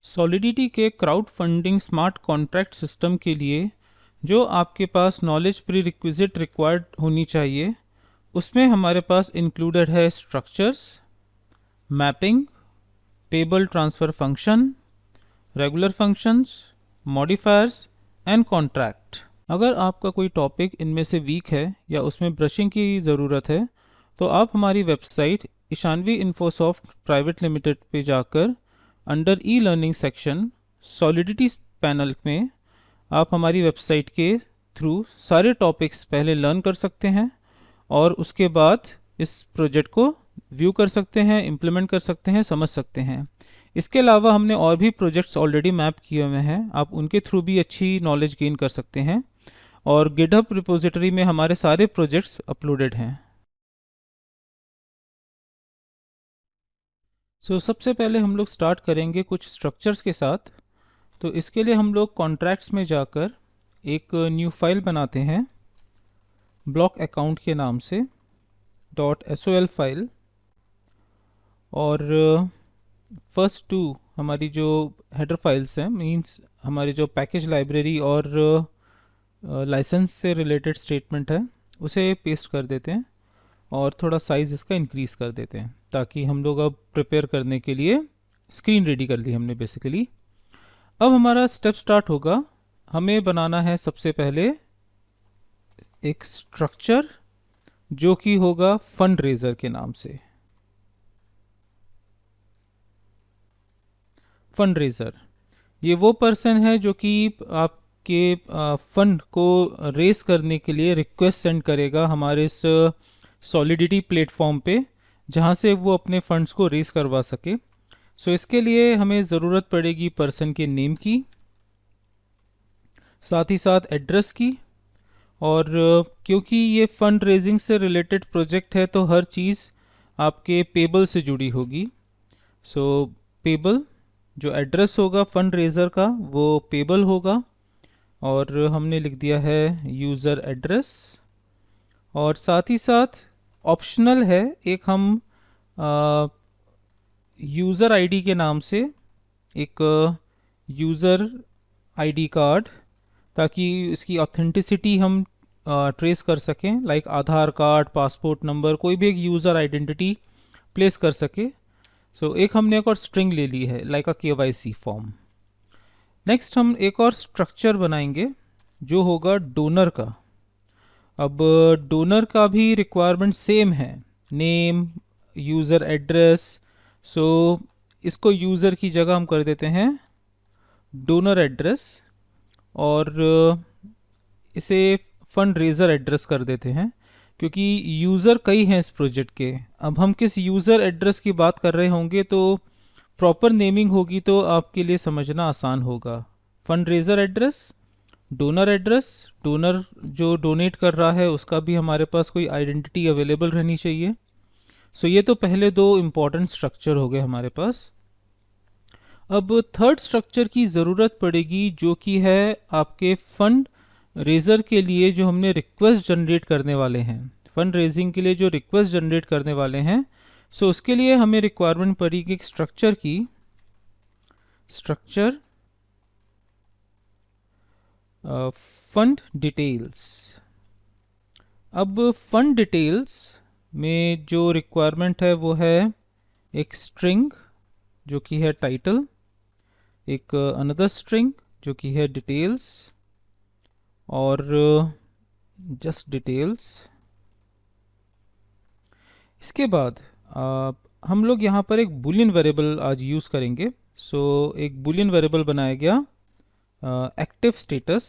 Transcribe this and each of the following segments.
Solidity के crowd funding smart contract system के लिए जो आपके पास नॉलेज प्री रिक्विजिट रिक्वायर्ड होनी चाहिए, उसमें हमारे पास इंक्लूडेड है structures, mapping, table transfer function, regular functions, modifiers and contract. अगर आपका कोई टॉपिक इनमें से वीक है या उसमें ब्रशिंग की ज़रूरत है तो आप हमारी website Ishanvi Infosoft private limited पे जाकर under e learning section solidity panel में आप हमारी वेबसाइट के थ्रू सारे टॉपिक्स पहले लर्न कर सकते हैं और उसके बाद इस प्रोजेक्ट को व्यू कर सकते हैं, इम्प्लीमेंट कर सकते हैं, समझ सकते हैं। इसके अलावा हमने और भी प्रोजेक्ट्स ऑलरेडी मैप किए हुए हैं, आप उनके थ्रू भी अच्छी नॉलेज गेन कर सकते हैं और गिटहब रिपोजिटरी में हमारे सारे प्रोजेक्ट्स अपलोडेड हैं। सबसे पहले हम लोग स्टार्ट करेंगे कुछ स्ट्रक्चर्स के साथ। तो इसके लिए हम लोग कॉन्ट्रैक्ट्स में जाकर एक न्यू फाइल बनाते हैं ब्लॉक अकाउंट के नाम से .sol फाइल, और फर्स्ट टू हमारी जो हेडर फाइल्स हैं, मींस हमारी जो पैकेज लाइब्रेरी और लाइसेंस से रिलेटेड स्टेटमेंट है, उसे पेस्ट कर देते हैं और थोड़ा साइज़ इसका इंक्रीज़ कर देते हैं ताकि हम लोग अब प्रिपेयर करने के लिए स्क्रीन रेडी कर ली हमने बेसिकली। अब हमारा स्टेप स्टार्ट होगा। हमें बनाना है सबसे पहले एक स्ट्रक्चर जो कि होगा फंड रेजर के नाम से। फंड रेजर ये वो पर्सन है जो कि आपके फंड को रेस करने के लिए रिक्वेस्ट सेंड करेगा हमारे इस सॉलिडिटी प्लेटफॉर्म पे, जहाँ से वो अपने फंड्स को रेस करवा सके। इसके लिए हमें ज़रूरत पड़ेगी पर्सन के नेम की, साथ ही साथ एड्रेस की, और क्योंकि ये फंड रेजिंग से रिलेटेड प्रोजेक्ट है तो हर चीज़ आपके पेबल से जुड़ी होगी। पेबल जो एड्रेस होगा फंड रेजर का वो पेबल होगा, और हमने लिख दिया है यूज़र एड्रेस। और साथ ही साथ ऑप्शनल है एक हम यूज़र आईडी के नाम से एक यूज़र आईडी कार्ड, ताकि इसकी ऑथेंटिसिटी हम ट्रेस कर सकें, लाइक आधार कार्ड, पासपोर्ट नंबर, कोई भी एक यूज़र आइडेंटिटी प्लेस कर सके। एक हमने एक और स्ट्रिंग ले ली है लाइक अ KYC फॉर्म। नेक्स्ट हम एक और स्ट्रक्चर बनाएंगे जो होगा डोनर का। अब डोनर का भी रिक्वायरमेंट सेम है, नेम, यूज़र एड्रेस। इसको यूज़र की जगह हम कर देते हैं डोनर एड्रेस, और इसे फंड रेजर एड्रेस कर देते हैं क्योंकि यूज़र कई हैं इस प्रोजेक्ट के। अब हम किस यूज़र एड्रेस की बात कर रहे होंगे तो प्रॉपर नेमिंग होगी तो आपके लिए समझना आसान होगा। Fund raiser address, donor address, donor जो डोनेट कर रहा है उसका भी हमारे पास कोई आइडेंटिटी अवेलेबल रहनी चाहिए। ये तो पहले दो इम्पॉर्टेंट स्ट्रक्चर हो गए हमारे पास। अब थर्ड स्ट्रक्चर की ज़रूरत पड़ेगी जो कि है आपके फंड रेजर के लिए जो हमने रिक्वेस्ट जनरेट करने वाले हैं, फंड रेजिंग के लिए जो रिक्वेस्ट जनरेट करने वाले हैं। उसके लिए हमें रिक्वायरमेंट पड़ेगी एक स्ट्रक्चर की, स्ट्रक्चर फंड डिटेल्स। अब फंड डिटेल्स में जो रिक्वायरमेंट है वो है एक स्ट्रिंग जो कि है टाइटल, एक अनदर स्ट्रिंग जो कि है डिटेल्स, और जस्ट डिटेल्स। इसके बाद हम लोग यहाँ पर एक बूलियन वेरिएबल आज यूज़ करेंगे। एक बूलियन वेरिएबल बनाया गया एक्टिव स्टेटस,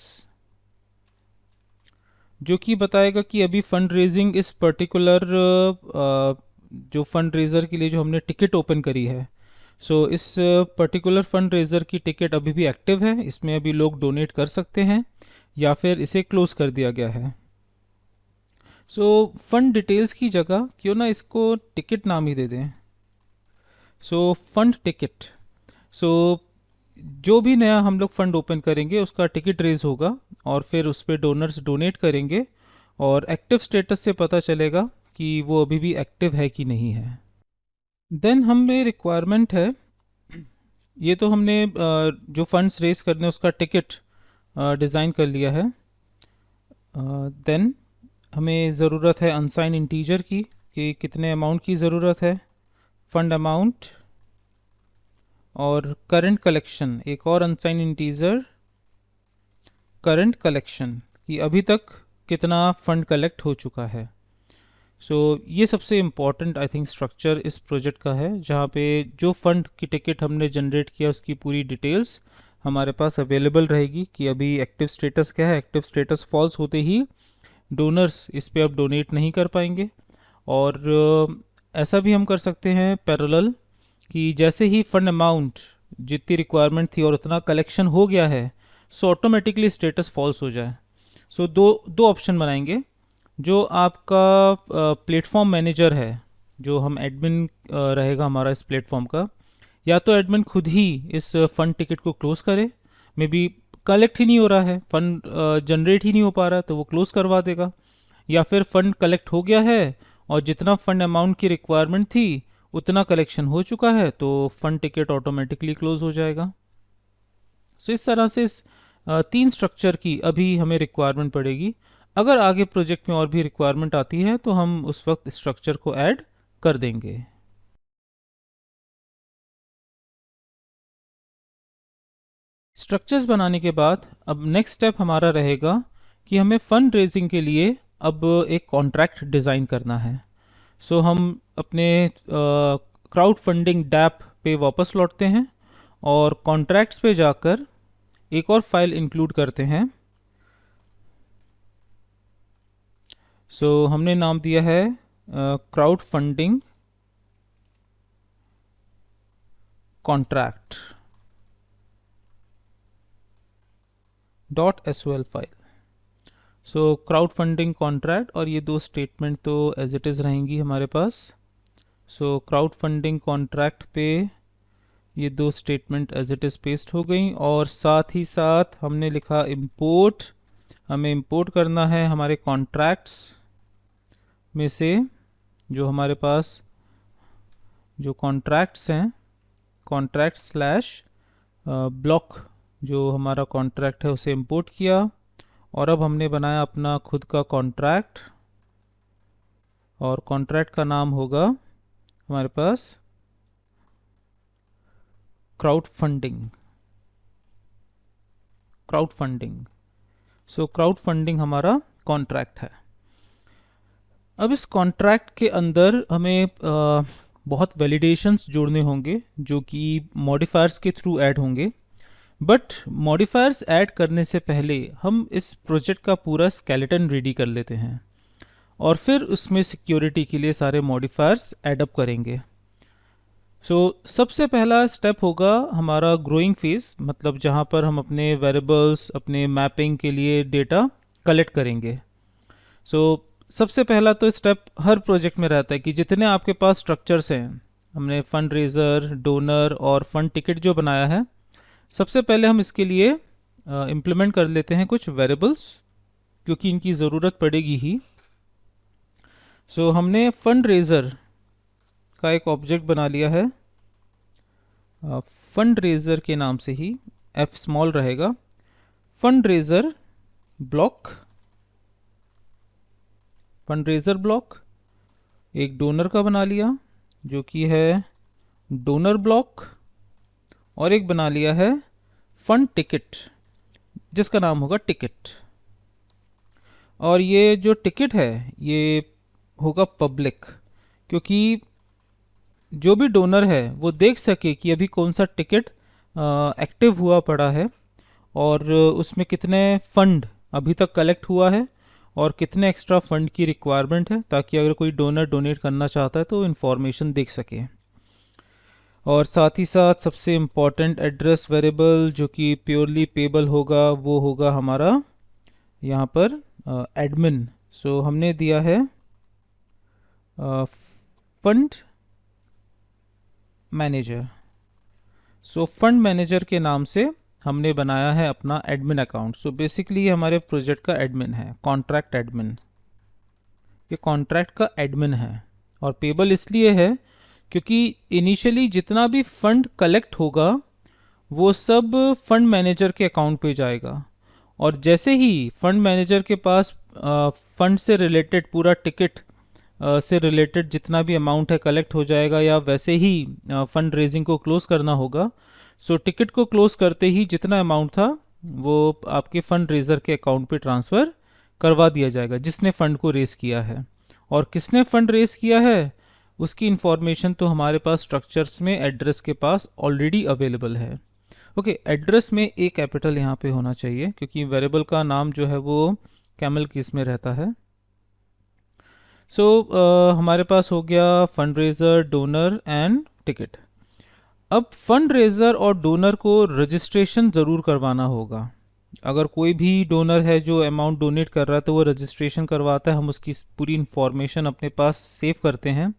जो कि बताएगा कि अभी फंड रेजिंग इस पर्टिकुलर जो फंड रेजर के लिए जो हमने टिकट ओपन करी है, इस पर्टिकुलर फंड रेजर की टिकट अभी भी एक्टिव है, इसमें अभी लोग डोनेट कर सकते हैं या फिर इसे क्लोज कर दिया गया है। फंड डिटेल्स की जगह क्यों ना इसको टिकट नाम ही दे दें। Fund ticket. जो भी नया हम लोग फंड ओपन करेंगे उसका टिकट रेज होगा और फिर उस पर डोनर्स डोनेट करेंगे और एक्टिव स्टेटस से पता चलेगा कि वो अभी भी एक्टिव है कि नहीं है। देन हमें रिक्वायरमेंट है ये तो हमने जो फंड्स रेस करने उसका टिकट डिज़ाइन कर लिया है। देन हमें ज़रूरत है अनसाइन इंटीजर की, कि कितने अमाउंट की ज़रूरत है, फंड अमाउंट, और करंट कलेक्शन, एक और अनसाइन इंटीजर, करंट कलेक्शन, कि अभी तक कितना फंड कलेक्ट हो चुका है। सो ये सबसे इम्पॉर्टेंट आई थिंक स्ट्रक्चर इस प्रोजेक्ट का है, जहाँ पे जो फंड की टिकट हमने जनरेट किया उसकी पूरी डिटेल्स हमारे पास अवेलेबल रहेगी, कि अभी एक्टिव स्टेटस क्या है। एक्टिव स्टेटस फॉल्स होते ही डोनर्स इस पे अब डोनेट नहीं कर पाएंगे। और ऐसा भी हम कर सकते हैं पैरेलल, कि जैसे ही फंड अमाउंट जितनी रिक्वायरमेंट थी और उतना कलेक्शन हो गया है, सो ऑटोमेटिकली स्टेटस फॉल्स हो जाए। सो दो दो ऑप्शन बनाएंगे। जो आपका प्लेटफॉर्म मैनेजर है, जो हम एडमिन रहेगा हमारा इस प्लेटफॉर्म का, या तो एडमिन खुद ही इस फंड टिकट को क्लोज करे, मे बी कलेक्ट ही नहीं हो रहा है, फंड जनरेट ही नहीं हो पा रहा है तो वो क्लोज करवा देगा, या फिर फंड कलेक्ट हो गया है और जितना फंड अमाउंट की रिक्वायरमेंट थी उतना कलेक्शन हो चुका है तो फंड टिकट ऑटोमेटिकली क्लोज हो जाएगा। सो इस तरह से इस तीन स्ट्रक्चर की अभी हमें रिक्वायरमेंट पड़ेगी। अगर आगे प्रोजेक्ट में और भी रिक्वायरमेंट आती है तो हम उस वक्त स्ट्रक्चर को ऐड कर देंगे। स्ट्रक्चर्स बनाने के बाद अब नेक्स्ट स्टेप हमारा रहेगा कि हमें फंड रेजिंग के लिए अब एक कॉन्ट्रैक्ट डिज़ाइन करना है। सो हम अपने क्राउड फंडिंग डैप पे वापस लौटते हैं और कॉन्ट्रैक्ट्स पे जाकर एक और फाइल इंक्लूड करते हैं। सो हमने नाम दिया है crowd funding contract .sol file. So crowd funding contract, और ये दो स्टेटमेंट तो एज इट इज़ रहेंगी हमारे पास। सो क्राउड फंडिंग कॉन्ट्रैक्ट पे ये दो statement as it is paste हो गई, और साथ ही साथ हमने लिखा इंपोर्ट। हमें इंपोर्ट करना है हमारे कॉन्ट्रैक्ट्स में से जो हमारे पास जो कॉन्ट्रैक्ट्स हैं, कॉन्ट्रैक्ट स्लैश ब्लॉक, जो हमारा कॉन्ट्रैक्ट है उसे इंपोर्ट किया, और अब हमने बनाया अपना खुद का कॉन्ट्रैक्ट, और कॉन्ट्रैक्ट का नाम होगा हमारे पास क्राउड फंडिंग। क्राउड फंडिंग, सो क्राउड फंडिंग हमारा कॉन्ट्रैक्ट है। अब इस कॉन्ट्रैक्ट के अंदर हमें बहुत वैलिडेशंस जोड़ने होंगे जो कि मॉडिफायर्स के थ्रू ऐड होंगे। बट मॉडिफायर्स ऐड करने से पहले हम इस प्रोजेक्ट का पूरा स्केलेटन रेडी कर लेते हैं और फिर उसमें सिक्योरिटी के लिए सारे मॉडिफायर्स ऐडअप करेंगे। सबसे पहला स्टेप होगा हमारा ग्रोइंग फेज, मतलब जहाँ पर हम अपने वेरिएबल्स, अपने मैपिंग के लिए डेटा कलेक्ट करेंगे। सबसे पहला तो स्टेप हर प्रोजेक्ट में रहता है कि जितने आपके पास स्ट्रक्चर्स हैं, हमने फंड रेजर, डोनर और फंड टिकट जो बनाया है, सबसे पहले हम इसके लिए इम्प्लीमेंट कर लेते हैं कुछ वेरिएबल्स, क्योंकि इनकी ज़रूरत पड़ेगी ही। हमने फंड रेजर का एक ऑब्जेक्ट बना लिया है, फंड रेजर के नाम से ही एफ स्मॉल रहेगा। Fund raiser block, fund raiser block. एक डोनर का बना लिया जो कि है डोनर ब्लॉक, और एक बना लिया है फंड टिकट जिसका नाम होगा टिकट। और ये जो टिकट है ये होगा पब्लिक, क्योंकि जो भी डोनर है वो देख सके कि अभी कौन सा टिकट एक्टिव हुआ पड़ा है और उसमें कितने फंड अभी तक कलेक्ट हुआ है और कितने एक्स्ट्रा फंड की रिक्वायरमेंट है, ताकि अगर कोई डोनर डोनेट करना चाहता है तो इन्फॉर्मेशन देख सके। और साथ ही साथ सबसे इम्पॉर्टेंट एड्रेस वेरिएबल जो कि प्योरली पेबल होगा वो होगा हमारा यहाँ पर एडमिन। हमने दिया है फंड मैनेजर। फंड मैनेजर के नाम से हमने बनाया है अपना एडमिन अकाउंट। बेसिकली ये हमारे प्रोजेक्ट का एडमिन है, कॉन्ट्रैक्ट एडमिन। ये कॉन्ट्रैक्ट का एडमिन है और पेबल इसलिए है क्योंकि इनिशियली जितना भी फंड कलेक्ट होगा वो सब फंड मैनेजर के अकाउंट पे जाएगा। और जैसे ही फंड मैनेजर के पास फंड से रिलेटेड पूरा टिकट से रिलेटेड जितना भी अमाउंट है कलेक्ट हो जाएगा, या वैसे ही फंड रेजिंग को क्लोज़ करना होगा। सो टिकट को क्लोज़ करते ही जितना अमाउंट था वो आपके फंड रेजर के अकाउंट पे ट्रांसफ़र करवा दिया जाएगा, जिसने फ़ंड को रेज़ किया है। और किसने फ़ंड रेज़ किया है उसकी इंफॉर्मेशन तो हमारे पास स्ट्रक्चर्स में एड्रेस के पास ऑलरेडी अवेलेबल है। ओके, एड्रेस में ए कैपिटल यहाँ पे होना चाहिए, क्योंकि वेरिएबल का नाम जो है वो कैमल केस में रहता है। सो हमारे पास हो गया fund raiser, donor and ticket. अब फंड रेजर और डोनर को रजिस्ट्रेशन ज़रूर करवाना होगा। अगर कोई भी डोनर है जो अमाउंट डोनेट कर रहा है तो वो रजिस्ट्रेशन करवाता है, हम उसकी पूरी इंफॉर्मेशन अपने पास सेव करते हैं।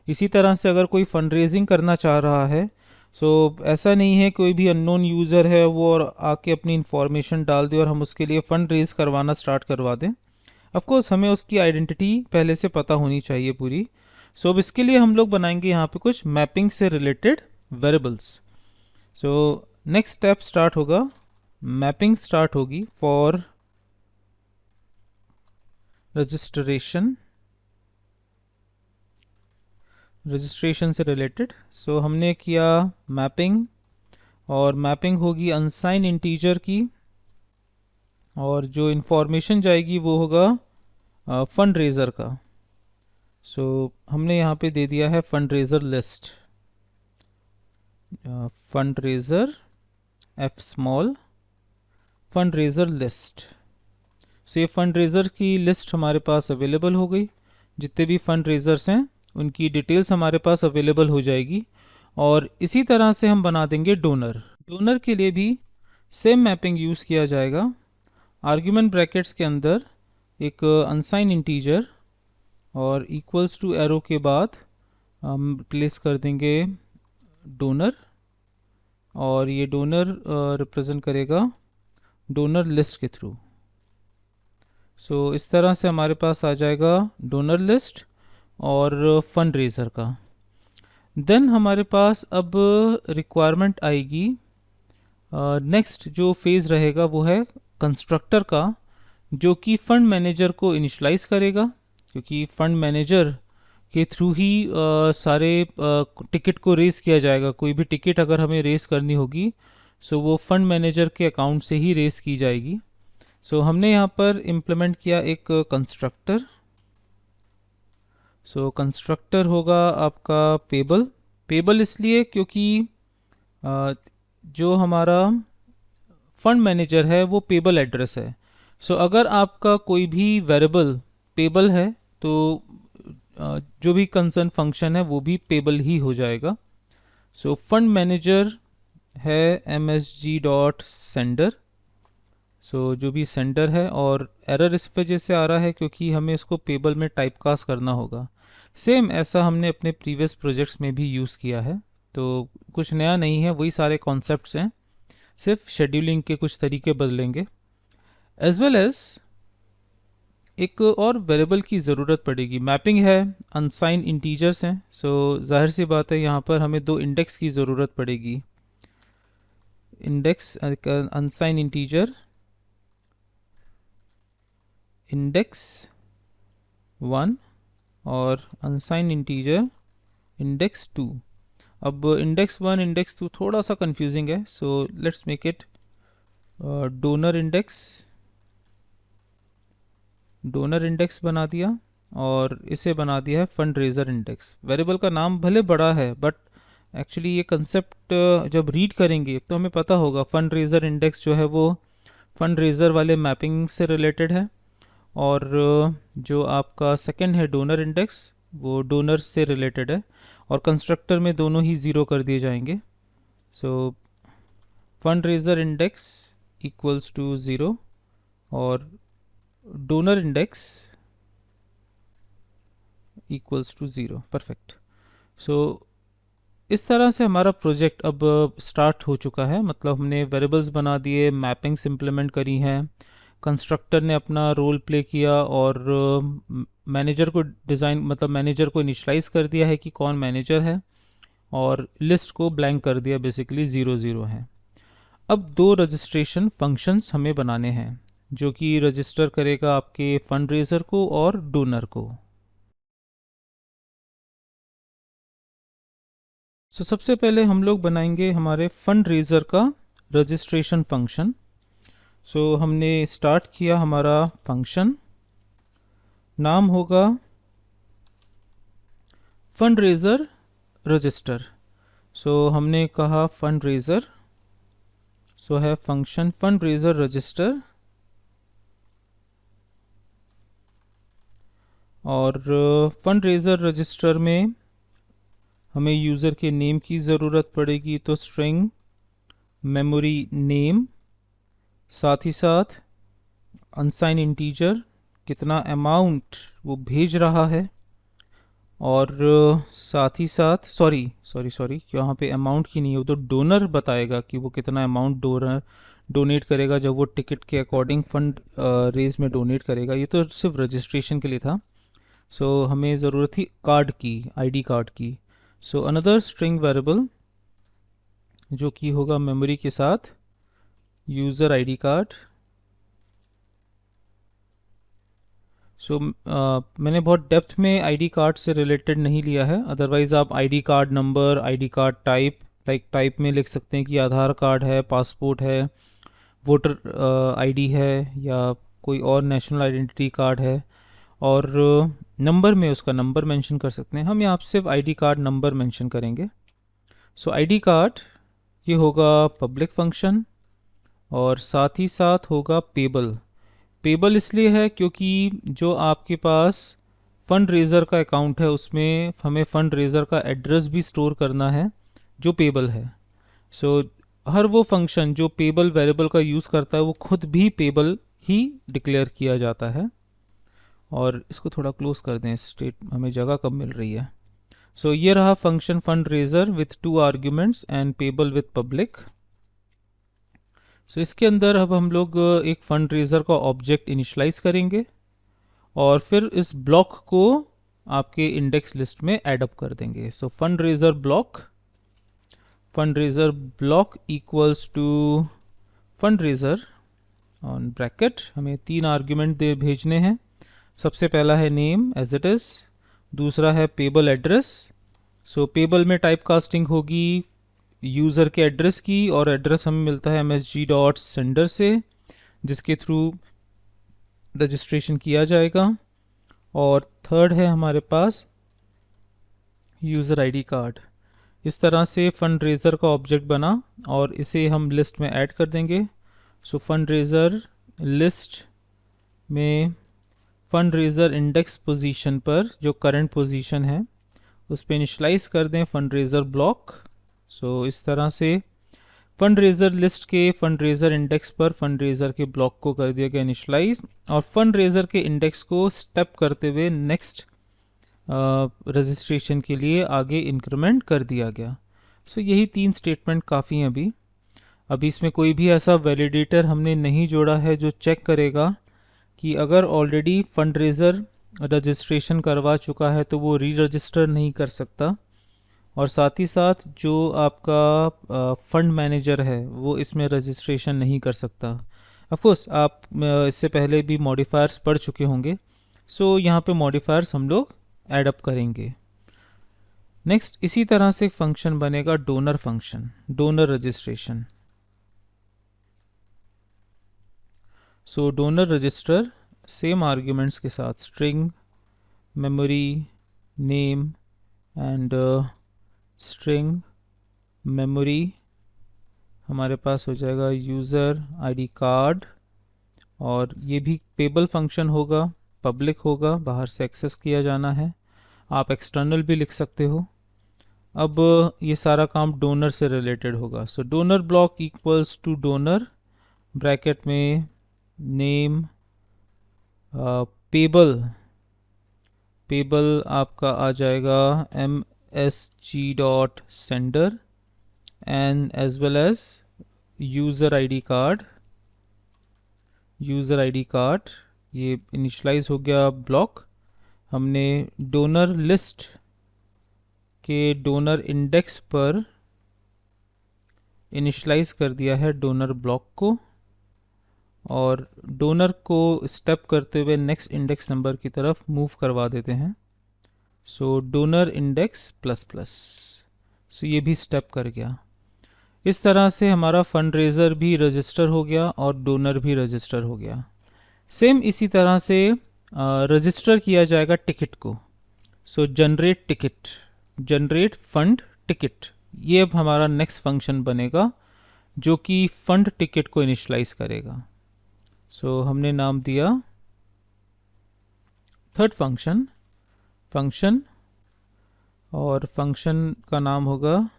इसी तरह से अगर कोई फंड रेजिंग करना चाह रहा है, सो ऐसा नहीं है कोई भी अननोन यूज़र है वो और आके अपनी इंफॉर्मेशन डाल दे और हम उसके लिए फ़ंड रेज करवाना स्टार्ट करवा दें। ऑफ कोर्स हमें उसकी आइडेंटिटी पहले से पता होनी चाहिए पूरी। सो अब इसके लिए हम लोग बनाएंगे यहाँ पे कुछ मैपिंग से related variables. So next step start होगा, मैपिंग स्टार्ट होगी फॉर रजिस्ट्रेशन से रिलेटेड। सो हमने किया मैपिंग, और मैपिंग होगी अनसाइन इंटीजर की, और जो इंफॉर्मेशन जाएगी वो होगा फंड रेजर का। सो हमने यहाँ पे दे दिया है fund raiser list, fund raiser F small fund raiser list. So ये फंड रेजर की लिस्ट हमारे पास अवेलेबल हो गई, जितने भी फंड रेजर्स हैं उनकी डिटेल्स हमारे पास अवेलेबल हो जाएगी। और इसी तरह से हम बना देंगे डोनर। डोनर के लिए भी सेम मैपिंग यूज़ किया जाएगा। आर्ग्यूमेंट ब्रैकेट्स के अंदर एक अनसाइन इंटीजर और इक्वल्स टू एरो के बाद हम प्लेस कर देंगे डोनर, और ये डोनर रिप्रेजेंट करेगा डोनर लिस्ट के थ्रू। सो इस तरह से हमारे पास आ जाएगा डोनर लिस्ट और फंड रेजर का। देन हमारे पास अब रिक्वायरमेंट आएगी, नेक्स्ट जो फेज़ रहेगा वो है कंस्ट्रक्टर का, जो कि फंड मैनेजर को इनिशलाइज करेगा, क्योंकि फंड मैनेजर के थ्रू ही सारे टिकट को रेस किया जाएगा। कोई भी टिकट अगर हमें रेस करनी होगी सो वो फंड मैनेजर के अकाउंट से ही रेस की जाएगी। सो हमने यहाँ पर इम्प्लीमेंट किया एक कंस्ट्रक्टर। सो कंस्ट्रक्टर होगा आपका पेबल इसलिए क्योंकि जो हमारा फंड मैनेजर है वो पेबल एड्रेस है। सो अगर आपका कोई भी वेरिएबल पेबल है तो जो भी कंसर्न फंक्शन है वो भी पेबल ही हो जाएगा। सो फंड मैनेजर है msg.sender। सो जो भी सेंडर है, और एरर इस वजह से आ रहा है क्योंकि हमें इसको पेबल में टाइपकास्ट करना होगा। सेम ऐसा हमने अपने प्रीवियस प्रोजेक्ट्स में भी यूज़ किया है, तो कुछ नया नहीं है, वही सारे कॉन्सेप्ट्स हैं, सिर्फ शेड्यूलिंग के कुछ तरीके बदलेंगे। एज वेल एज एक और वेरिएबल की ज़रूरत पड़ेगी। मैपिंग है, अनसाइन इंटीजर्स हैं, सो जाहिर सी बात है यहाँ पर हमें दो इंडेक्स की ज़रूरत पड़ेगी। इंडेक्स अनसाइन इंटीजर इंडेक्स 1 और अनसाइन इंटीजर इंडेक्स 2। अब इंडेक्स 1 इंडेक्स 2 थोड़ा सा कंफ्यूजिंग है, so let's make it donor index बना दिया, और इसे बना दिया है फंड रेजर इंडेक्स। वेरिएबल का नाम भले बड़ा है बट एक्चुअली ये कंसेप्ट जब रीड करेंगे तो हमें पता होगा फंड रेजर इंडेक्स जो है वो फंड रेजर वाले मैपिंग से रिलेटेड है, और जो आपका सेकंड है डोनर इंडेक्स वो डोनर से रिलेटेड है, और कंस्ट्रक्टर में दोनों ही ज़ीरो कर दिए जाएंगे। So fund raiser index equals to 0 और donor index equals to 0। Perfect. So इस तरह से हमारा प्रोजेक्ट अब स्टार्ट हो चुका है, मतलब हमने वेरिएबल्स बना दिए, मैपिंग्स इम्प्लीमेंट करी हैं, कंस्ट्रक्टर ने अपना रोल प्ले किया, और मैनेजर को मैनेजर को इनिशलाइज कर दिया है कि कौन मैनेजर है, और लिस्ट को ब्लैंक कर दिया, बेसिकली 0 0 है। अब दो रजिस्ट्रेशन फंक्शंस हमें बनाने हैं जो कि रजिस्टर करेगा आपके फंड रेजर को और डोनर को। सबसे पहले हम लोग बनाएंगे हमारे फंड रेजर का रजिस्ट्रेशन फंक्शन। हमने स्टार्ट किया हमारा फंक्शन, नाम होगा फंड रेजर रजिस्टर। हमने कहा फंड रेजर, है फंक्शन फंड रेजर रजिस्टर, और फंड रेजर रजिस्टर में हमें यूज़र के नेम की ज़रूरत पड़ेगी, तो स्ट्रिंग मेमोरी नेम, साथ ही साथ अनसाइन इंटीजर कितना अमाउंट वो भेज रहा है, और साथ ही साथ सॉरी यहाँ पे अमाउंट की नहीं है, वो तो डोनर बताएगा कि वो कितना अमाउंट डोनेट करेगा जब वो टिकट के अकॉर्डिंग फंड रेज में डोनेट करेगा। ये तो सिर्फ रजिस्ट्रेशन के लिए था। हमें ज़रूरत थी कार्ड की, आईडी कार्ड की। अनदर स्ट्रिंग वेरिएबल जो कि होगा मेमोरी के साथ यूज़र आईडी कार्ड। मैंने बहुत डेप्थ में आईडी कार्ड से रिलेटेड नहीं लिया है, अदरवाइज़ आप ID card number, ID card type, type में लिख सकते हैं कि आधार कार्ड है, पासपोर्ट है, वोटर आईडी है, या कोई और नेशनल आइडेंटिटी कार्ड है, और नंबर में उसका नंबर मेंशन कर सकते हैं। हम यहाँ सिर्फ आईडी कार्ड नंबर मेंशन करेंगे। आईडी कार्ड ये होगा पब्लिक फंक्शन, और साथ ही साथ होगा पेबल इसलिए है क्योंकि जो आपके पास फंड रेजर का अकाउंट है उसमें हमें फंड रेजर का एड्रेस भी स्टोर करना है जो पेबल है। हर वो फंक्शन जो पेबल वेरिएबल का यूज़ करता है वो खुद भी पेबल ही डिक्लेयर किया जाता है। और इसको थोड़ा क्लोज कर दें, स्टेट हमें जगह कब मिल रही है। ये रहा function fund razor with 2 arguments and payable with public. इसके अंदर अब हम लोग एक फंड रेजर का ऑब्जेक्ट इनिशलाइज करेंगे और फिर इस ब्लॉक को आपके इंडेक्स लिस्ट में एडअप कर देंगे। Fund raiser block equals to fund raiser on bracket, हमें 3 आर्ग्यूमेंट भेजने हैं। सबसे पहला है नेम एज इट इज़, दूसरा है पेबल एड्रेस। पेबल में टाइप कास्टिंग होगी यूज़र के एड्रेस की, और एड्रेस हमें मिलता है msg.sender से जिसके थ्रू रजिस्ट्रेशन किया जाएगा। और थर्ड है हमारे पास यूज़र आईडी कार्ड। इस तरह से फंड रेजर का ऑब्जेक्ट बना और इसे हम लिस्ट में ऐड कर देंगे। फंड रेजर लिस्ट में फंड रेजर इंडेक्स पोजीशन पर जो करंट पोजीशन है उस पर इनिशलाइज कर दें फंड रेजर ब्लॉक। इस तरह से फंड रेजर लिस्ट के फंड रेजर इंडेक्स पर फंड रेजर के ब्लॉक को कर दिया गया इनिशलाइज, और फंड रेजर के इंडेक्स को स्टेप करते हुए नेक्स्ट रजिस्ट्रेशन के लिए आगे इंक्रीमेंट कर दिया गया। यही 3 स्टेटमेंट काफ़ी हैं। अभी इसमें कोई भी ऐसा वैलिडेटर हमने नहीं जोड़ा है जो चेक करेगा कि अगर ऑलरेडी फंड रेजर रजिस्ट्रेशन करवा चुका है तो वो री रजिस्टर नहीं कर सकता, और साथ ही साथ जो आपका फंड मैनेजर है वो इसमें रजिस्ट्रेशन नहीं कर सकता। ऑफकोर्स आप इससे पहले भी मॉडिफायर्स पढ़ चुके होंगे, यहाँ पे मॉडिफायर्स हम लोग ऐड करेंगे। नेक्स्ट इसी तरह से एक फंक्शन बनेगा donor function, donor registration. Donor register same arguments के साथ string memory name and string memory हमारे पास हो जाएगा यूज़र आईडी कार्ड, और ये भी पेबल फंक्शन होगा, पब्लिक होगा, बाहर से एक्सेस किया जाना है। आप एक्सटर्नल भी लिख सकते हो। अब ये सारा काम डोनर से रिलेटेड होगा। Donor block equals two donor bracket में नेम पेबल आपका आ जाएगा msg.sender and as well as user ID card। ये इनिशलाइज हो गया ब्लॉक। हमने डोनर लिस्ट के डोनर इंडेक्स पर इनिशलाइज कर दिया है डोनर ब्लॉक को, और डोनर को स्टेप करते हुए नेक्स्ट इंडेक्स नंबर की तरफ मूव करवा देते हैं। सो डोनर इंडेक्स प्लस प्लस, सो ये भी स्टेप कर गया। इस तरह से हमारा फंड रेज़र भी रजिस्टर हो गया और डोनर भी रजिस्टर हो गया। सेम इसी तरह से रजिस्टर किया जाएगा टिकट को। So generate ticket, generate fund ticket, ये अब हमारा नेक्स्ट फंक्शन बनेगा जो कि फंड टिकट को इनिशलाइज करेगा। सो हमने नाम दिया थर्ड फंक्शन, फंक्शन, और फंक्शन का नाम होगा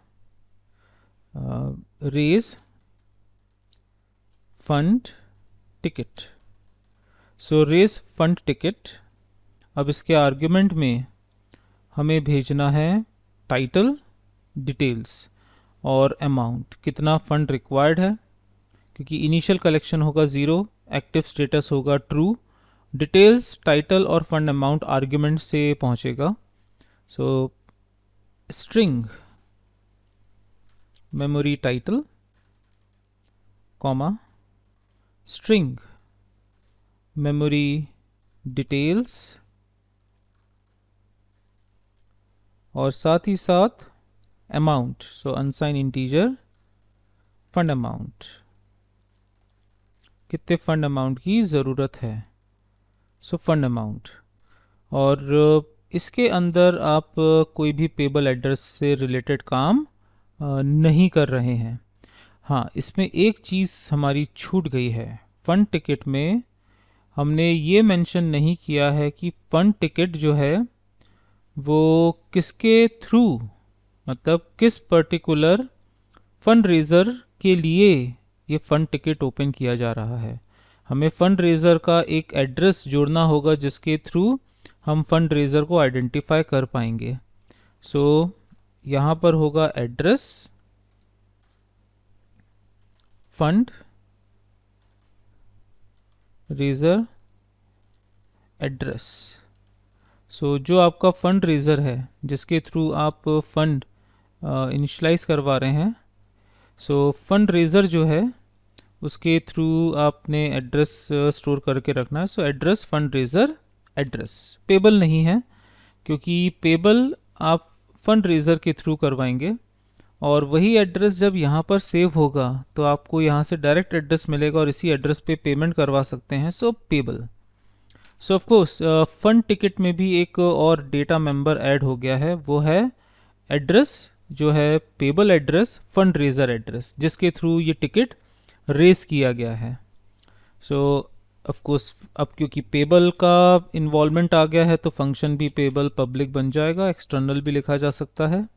raise fund ticket. So raise fund ticket, अब इसके आर्ग्यूमेंट में हमें भेजना है टाइटल, डिटेल्स और अमाउंट, कितना फंड रिक्वायर्ड है, क्योंकि इनिशियल कलेक्शन होगा 0, एक्टिव स्टेटस होगा ट्रू, डिटेल्स, टाइटल और फंड अमाउंट आर्ग्यूमेंट से पहुंचेगा। सो string memory title, comma string memory details, और साथ ही साथ अमाउंट, सो अनसाइन इंटीजर फंड अमाउंट, कितने फंड अमाउंट की ज़रूरत है, सो फंड अमाउंट। और इसके अंदर आप कोई भी पेबल एड्रेस से रिलेटेड काम नहीं कर रहे हैं। हाँ, इसमें एक चीज़ हमारी छूट गई है। फंड टिकट में हमने ये मेंशन नहीं किया है कि फंड टिकट जो है वो किसके थ्रू, मतलब किस पर्टिकुलर फंड रेज़र के लिए ये फंड टिकट ओपन किया जा रहा है। हमें फंड रेज़र का एक एड्रेस जोड़ना होगा जिसके थ्रू हम फंड रेज़र को आइडेंटिफाई कर पाएंगे। सो यहाँ पर होगा एड्रेस फंड रेज़र एड्रेस। सो जो आपका फंड रेज़र है जिसके थ्रू आप फंड इनिशलाइज करवा रहे हैं, सो फंड रेज़र जो है उसके थ्रू आपने एड्रेस स्टोर करके रखना है। So address fund raiser address, payable नहीं है क्योंकि पेबल आप फंड रेज़र के थ्रू करवाएंगे, और वही एड्रेस जब यहाँ पर सेव होगा तो आपको यहाँ से डायरेक्ट एड्रेस मिलेगा और इसी एड्रेस पे पेमेंट करवा सकते हैं। So payable. So of course fund ticket में भी एक और डेटा मेंबर ऐड हो गया है, वो है एड्रेस, जो है payable address fund raiser address, जिसके थ्रू ये टिकट रेस किया गया है। सो ऑफ कोर्स अब क्योंकि पेबल का इन्वॉल्वमेंट आ गया है तो फंक्शन भी पेबल पब्लिक बन जाएगा, एक्सटर्नल भी लिखा जा सकता है।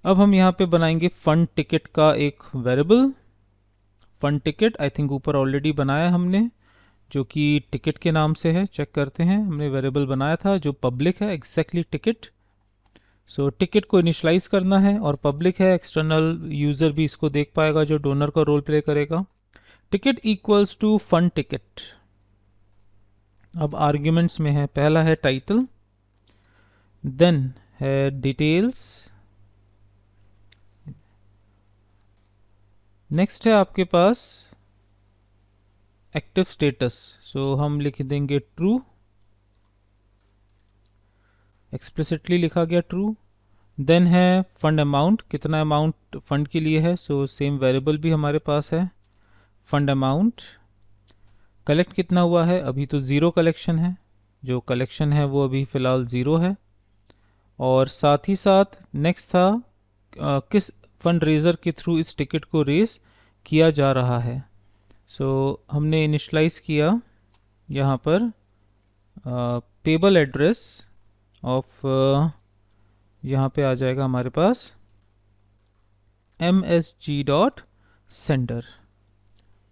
अब हम यहाँ पे बनाएंगे फंड टिकट का एक variable, fund ticket I think ऊपर ऑलरेडी बनाया हमने, जो कि टिकट के नाम से है। चेक करते हैं, हमने वेरिएबल बनाया था जो पब्लिक है, एग्जैक्टली टिकट। सो टिकट को इनिशलाइज करना है और पब्लिक है, एक्सटर्नल यूज़र भी इसको देख पाएगा जो डोनर का रोल प्ले करेगा। Ticket equals to fund ticket. अब आर्ग्यूमेंट्स में है, पहला है टाइटल, देन है डिटेल्स, नेक्स्ट है आपके पास एक्टिव स्टेटस, सो हम लिख देंगे ट्रू, एक्सप्लिसिटली लिखा गया ट्रू। देन है फंड अमाउंट, कितना अमाउंट फंड के लिए है, सो सेम वेरिएबल भी हमारे पास है फंड अमाउंट। कलेक्ट कितना हुआ है, अभी तो 0 कलेक्शन है, जो कलेक्शन है वो अभी फ़िलहाल 0 है। और साथ ही साथ नेक्स्ट था किस फंड रेज़र के थ्रू इस टिकट को रेस किया जा रहा है। सो हमने इनिशलाइज किया यहाँ पर पेबल एड्रेस ऑफ, यहाँ पे आ जाएगा हमारे पास msg.sender।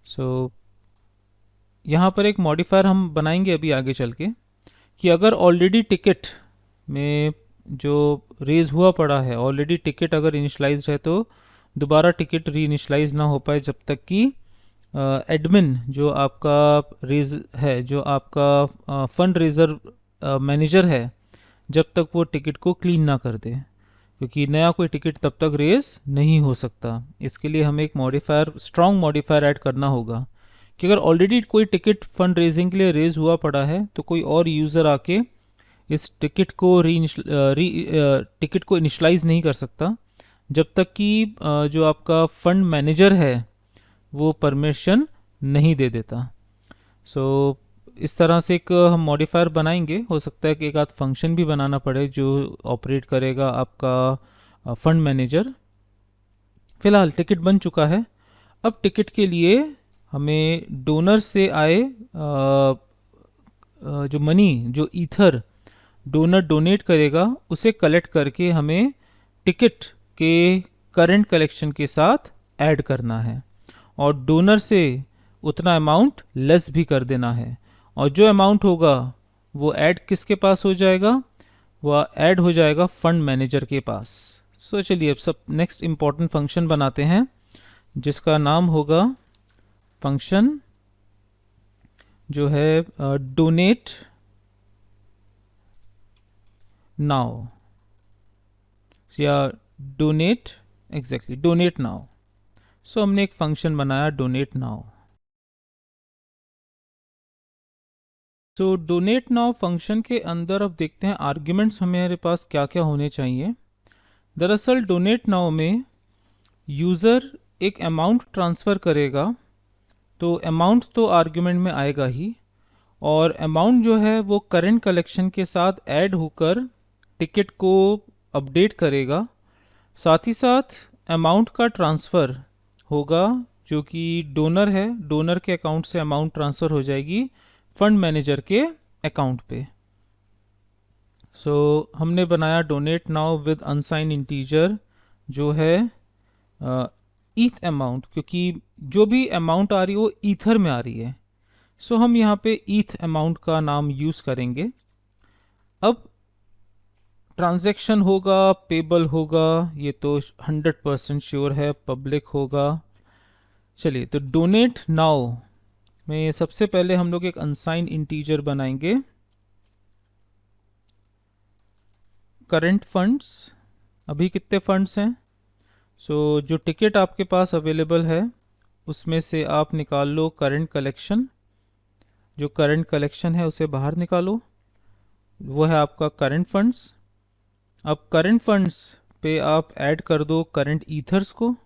सो यहाँ पर एक मॉडिफायर हम बनाएंगे अभी आगे चल के, कि अगर ऑलरेडी टिकट में जो रेज हुआ पड़ा है, ऑलरेडी टिकट अगर इनिशलाइज्ड है तो दोबारा टिकट री इनिशलाइज ना हो पाए जब तक कि एडमिन जो आपका रेज है, जो आपका फंड रेजर मैनेजर है, जब तक वो टिकट को क्लीन ना कर दे। क्योंकि नया कोई टिकट तब तक रेज नहीं हो सकता। इसके लिए हमें एक मॉडिफायर, स्ट्रॉन्ग मॉडिफायर ऐड करना होगा कि अगर ऑलरेडी कोई टिकट फंड रेजिंग के लिए रेज हुआ पड़ा है तो कोई और यूज़र आके इस टिकट को इनिशलाइज नहीं कर सकता जब तक कि जो आपका फंड मैनेजर है वो परमिशन नहीं दे देता। सो इस तरह से एक हम मॉडिफायर बनाएंगे। हो सकता है कि एक आध फंक्शन भी बनाना पड़े जो ऑपरेट करेगा आपका फंड मैनेजर। फिलहाल टिकट बन चुका है। अब टिकट के लिए हमें डोनर से आए जो मनी, जो ईथर डोनर डोनेट करेगा उसे कलेक्ट करके हमें टिकट के करंट कलेक्शन के साथ ऐड करना है और डोनर से उतना अमाउंट लेस भी कर देना है। और जो अमाउंट होगा वो ऐड किसके पास हो जाएगा? वह ऐड हो जाएगा फंड मैनेजर के पास। सो चलिए अब सब नेक्स्ट इम्पॉर्टेंट फंक्शन बनाते हैं जिसका नाम होगा फंक्शन जो है डोनेट नाउ या डोनेट डोनेट नाउ। सो हमने एक फंक्शन बनाया डोनेट नाउ। तो डोनेट नाउ फंक्शन के अंदर अब देखते हैं आर्ग्यूमेंट्स हमारे पास क्या क्या होने चाहिए। दरअसल डोनेट नाउ में यूज़र एक अमाउंट ट्रांसफ़र करेगा तो अमाउंट तो आर्ग्यूमेंट में आएगा ही, और अमाउंट जो है वो करंट कलेक्शन के साथ ऐड होकर टिकट को अपडेट करेगा। साथ ही साथ अमाउंट का ट्रांसफ़र होगा जो कि डोनर है, डोनर के अकाउंट से अमाउंट ट्रांसफ़र हो जाएगी फंड मैनेजर के अकाउंट पे। सो हमने बनाया डोनेट नाउ विद अनसाइन इंटीजर जो है ईथ अमाउंट, क्योंकि जो भी अमाउंट आ रही है वो ईथर में आ रही है। सो हम यहाँ पे ईथ अमाउंट का नाम यूज़ करेंगे। अब ट्रांजैक्शन होगा, पेबल होगा, ये तो 100% श्योर है, पब्लिक होगा। चलिए तो डोनेट नाउ में सबसे पहले हम लोग एक अनसाइन इंटीजर बनाएंगे करंट फंड्स। अभी कितने फंड्स हैं? सो जो टिकट आपके पास अवेलेबल है उसमें से आप निकाल लो करंट कलेक्शन। जो करंट कलेक्शन है उसे बाहर निकालो, वो है आपका करंट फंड्स। अब करंट फंड्स पे आप ऐड कर दो करंट ईथर्स को।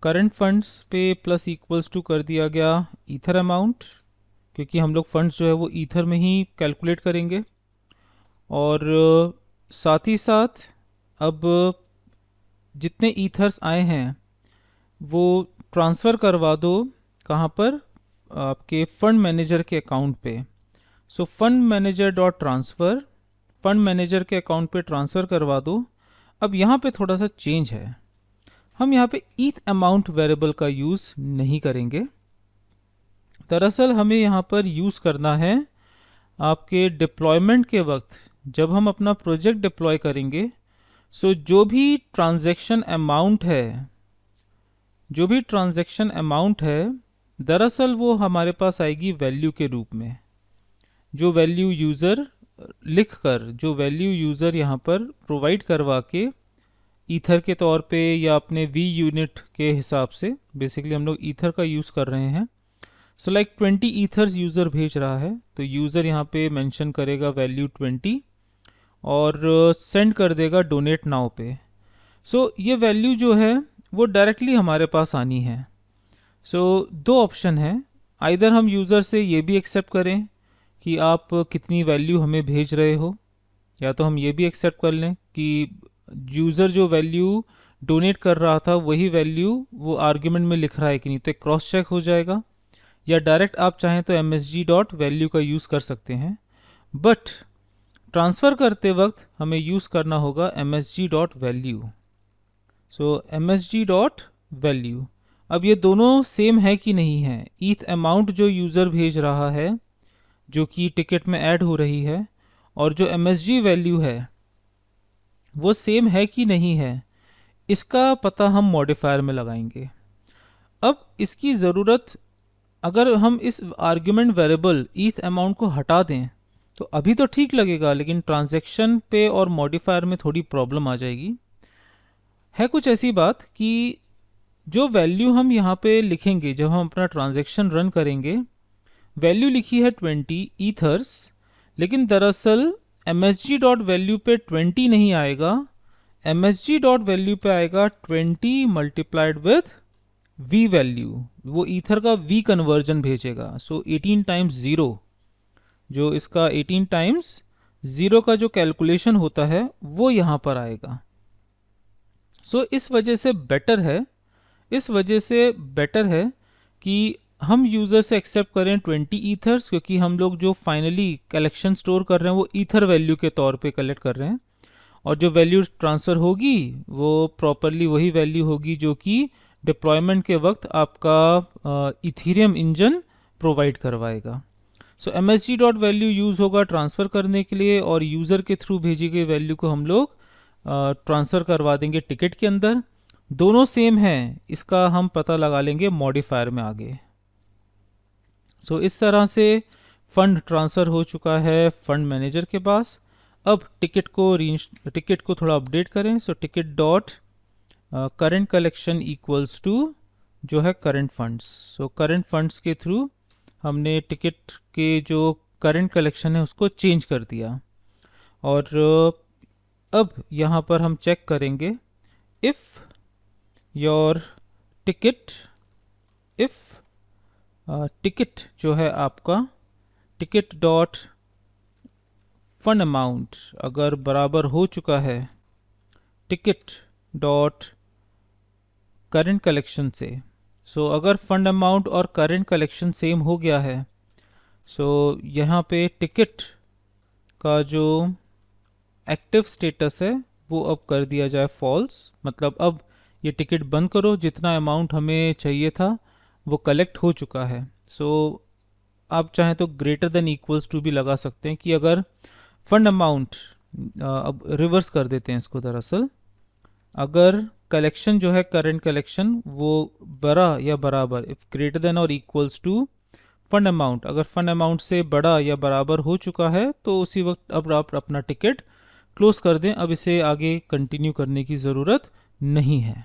करंट फंड्स पे प्लस इक्वल्स टू कर दिया गया ईथर अमाउंट, क्योंकि हम लोग फंड्स जो है वो ईथर में ही कैलकुलेट करेंगे। और साथ ही साथ अब जितने ईथर्स आए हैं वो ट्रांसफ़र करवा दो कहाँ पर? आपके फंड मैनेजर के अकाउंट पे। So fund manager dot transfer, fund manager के अकाउंट पे ट्रांसफ़र करवा दो। अब यहाँ पे थोड़ा सा चेंज है, हम यहाँ पे ईथ अमाउंट वेरिएबल का यूज़ नहीं करेंगे। दरअसल हमें यहाँ पर यूज़ करना है आपके डिप्लॉयमेंट के वक्त, जब हम अपना प्रोजेक्ट डिप्लॉय करेंगे। सो जो भी ट्रांजैक्शन अमाउंट है दरअसल वो हमारे पास आएगी वैल्यू के रूप में। जो वैल्यू यूज़र जो वैल्यू यूज़र यहाँ पर प्रोवाइड करवा के ईथर के तौर पे या अपने वी यूनिट के हिसाब से, बेसिकली हम लोग ईथर का यूज़ कर रहे हैं। सो लाइक 20 ईथर्स यूज़र भेज रहा है तो यूज़र यहाँ पे मेंशन करेगा वैल्यू 20 और सेंड कर देगा डोनेट नाउ पे। सो ये वैल्यू जो है वो डायरेक्टली हमारे पास आनी है। सो दो ऑप्शन है, आइदर हम यूज़र से ये भी एक्सेप्ट करें कि आप कितनी वैल्यू हमें भेज रहे हो, या तो हम ये भी एक्सेप्ट कर लें कि यूज़र जो वैल्यू डोनेट कर रहा था वही वैल्यू वो आर्ग्यूमेंट में लिख रहा है कि नहीं, तो एक क्रॉस चेक हो जाएगा। या डायरेक्ट आप चाहें तो msg डॉट वैल्यू का यूज़ कर सकते हैं, बट ट्रांसफ़र करते वक्त हमें यूज़ करना होगा msg डॉट वैल्यू। सो msg डॉट वैल्यू। अब ये दोनों सेम है कि नहीं है? ईथ अमाउंट जो यूज़र भेज रहा है जो कि टिकट में ऐड हो रही है, और जो msg वैल्यू है वो सेम है कि नहीं है, इसका पता हम मॉडिफायर में लगाएंगे। अब इसकी ज़रूरत, अगर हम इस आर्ग्यूमेंट वेरिएबल ईथ अमाउंट को हटा दें तो अभी तो ठीक लगेगा, लेकिन ट्रांजैक्शन पे और मॉडिफायर में थोड़ी प्रॉब्लम आ जाएगी। है कुछ ऐसी बात कि जो वैल्यू हम यहाँ पे लिखेंगे जब हम अपना ट्रांजैक्शन रन करेंगे, वैल्यू लिखी है 20 ईथर्स, लेकिन दरअसल M S G dot value पे 20 नहीं आएगा, M S G dot value पे आएगा 20 मल्टीप्लाइड विथ वी वैल्यू, वो ईथर का वी कन्वर्जन भेजेगा। सो 18 टाइम्स ज़ीरो, जो इसका 18 टाइम्स ज़ीरो का जो कैलकुलेशन होता है वो यहाँ पर आएगा। सो इस वजह से बेटर है, इस वजह से बेटर है कि हम यूज़र से एक्सेप्ट करें 20 ईथर्स, क्योंकि हम लोग जो फाइनली कलेक्शन स्टोर कर रहे हैं वो ईथर वैल्यू के तौर पे कलेक्ट कर रहे हैं, और जो वैल्यू ट्रांसफ़र होगी वो प्रॉपरली वही वैल्यू होगी जो कि डिप्लॉयमेंट के वक्त आपका इथीरियम इंजन प्रोवाइड करवाएगा। So M S G dot value use होगा ट्रांसफ़र करने के लिए, और यूज़र के थ्रू भेजी गई वैल्यू को हम लोग ट्रांसफ़र करवा देंगे टिकट के अंदर। दोनों सेम हैं, इसका हम पता लगा लेंगे मॉडिफायर में आगे। सो इस तरह से फंड ट्रांसफ़र हो चुका है फंड मैनेजर के पास। अब टिकट को थोड़ा अपडेट करें। So ticket dot current collection equals to जो है current funds. So current funds के थ्रू हमने टिकट के जो करंट कलेक्शन है उसको चेंज कर दिया। और अब यहाँ पर हम चेक करेंगे if your ticket, if ticket जो है आपका टिकट डॉट फंड अमाउंट अगर बराबर हो चुका है टिकट डॉट करंट कलेक्शन से, सो अगर फंड अमाउंट और करंट कलेक्शन सेम हो गया है, सो यहाँ पे टिकट का जो एक्टिव स्टेटस है वो अब कर दिया जाए फॉल्स, मतलब अब ये टिकट बंद करो, जितना अमाउंट हमें चाहिए था वो कलेक्ट हो चुका है। सो आप चाहें तो ग्रेटर देन इक्वल्स टू भी लगा सकते हैं कि अगर फंड अमाउंट, अब रिवर्स कर देते हैं इसको, दरअसल अगर कलेक्शन जो है करंट कलेक्शन वो बड़ा या बराबर, इफ ग्रेटर देन और इक्वल्स टू फंड अमाउंट, अगर फंड अमाउंट से बड़ा या बराबर हो चुका है तो उसी वक्त अब आप अपना टिकट क्लोज कर दें, अब इसे आगे कंटिन्यू करने की ज़रूरत नहीं है।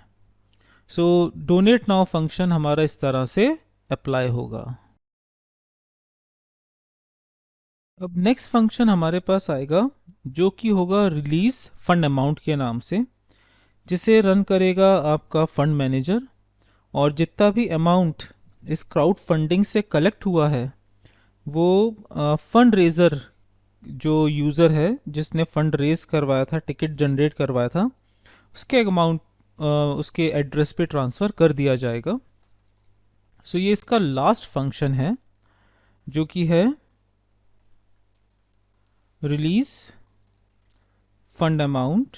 सो डोनेट नाउ फंक्शन हमारा इस तरह से अप्लाई होगा। अब नेक्स्ट फंक्शन हमारे पास आएगा जो कि होगा रिलीज फंड अमाउंट के नाम से, जिसे रन करेगा आपका फंड मैनेजर, और जितना भी अमाउंट इस क्राउड फंडिंग से कलेक्ट हुआ है वो फंड रेजर जो यूज़र है जिसने फंड रेज करवाया था, टिकट जनरेट करवाया था, उसके अमाउंट उसके एड्रेस पे ट्रांसफ़र कर दिया जाएगा। सो ये इसका लास्ट फंक्शन है जो कि है रिलीज फंड अमाउंट,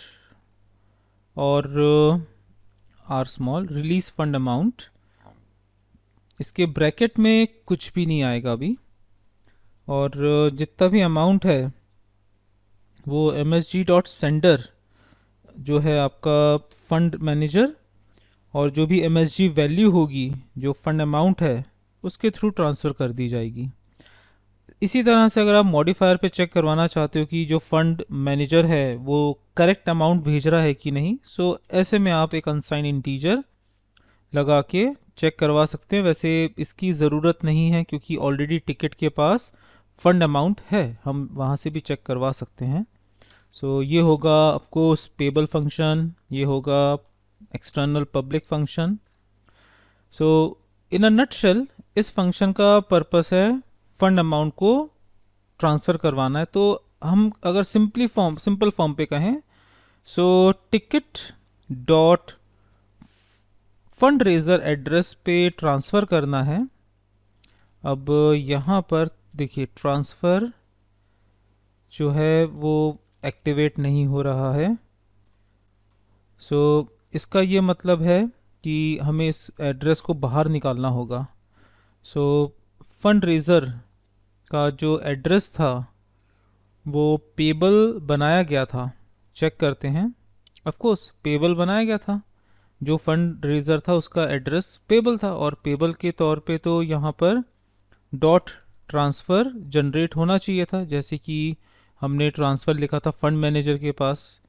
और or small release fund amount, इसके ब्रैकेट में कुछ भी नहीं आएगा अभी, और जितना भी अमाउंट है वो M S G dot sender जो है आपका फंड मैनेजर, और जो भी एम एस जी वैल्यू होगी जो फंड अमाउंट है उसके थ्रू ट्रांसफ़र कर दी जाएगी। इसी तरह से अगर आप मॉडिफायर पे चेक करवाना चाहते हो कि जो फंड मैनेजर है वो करेक्ट अमाउंट भेज रहा है कि नहीं, सो ऐसे में आप एक अनसाइन इंटीजर लगा के चेक करवा सकते हैं। वैसे इसकी ज़रूरत नहीं है क्योंकि ऑलरेडी टिकट के पास फंड अमाउंट है, हम वहाँ से भी चेक करवा सकते हैं। सो ये होगा ऑफकोर्स पेबल फंक्शन, ये होगा external public function. So in a nutshell इस फंक्शन का पर्पस है फंड अमाउंट को ट्रांसफ़र करवाना है। तो हम अगर सिंपल फॉर्म पे कहें, so ticket dot fund raiser address पे ट्रांसफ़र करना है। अब यहाँ पर देखिए ट्रांसफ़र जो है वो एक्टिवेट नहीं हो रहा है। सो इसका ये मतलब है कि हमें इस एड्रेस को बाहर निकालना होगा। सो फंड रेजर का जो एड्रेस था वो पेबल बनाया गया था, चेक करते हैं। ऑफ कोर्स पेबल बनाया गया था, जो फंड रेजर था उसका एड्रेस पेबल था, और पेबल के तौर पे तो यहाँ पर डॉट ट्रांसफ़र जनरेट होना चाहिए था, जैसे कि हमने ट्रांसफ़र लिखा था फंड मैनेजर के पास,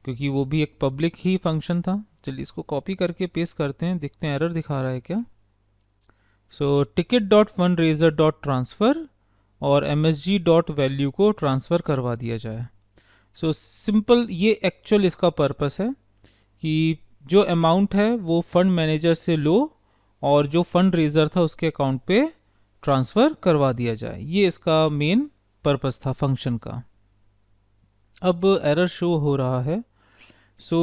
क्योंकि वो भी एक पब्लिक ही फंक्शन था। चलिए इसको कॉपी करके पेस्ट करते हैं, देखते हैं एरर दिखा रहा है क्या। So ticket dot fund raiser dot transfer और MSG डॉट वैल्यू को ट्रांसफ़र करवा दिया जाए। सो सिंपल, ये एक्चुअल इसका पर्पस है कि जो अमाउंट है वो फंड मैनेजर से लो और जो फंड रेजर था उसके अकाउंट पे ट्रांसफ़र करवा दिया जाए। ये इसका मेन पर्पस था फंक्शन का। अब एरर शो हो रहा है। सो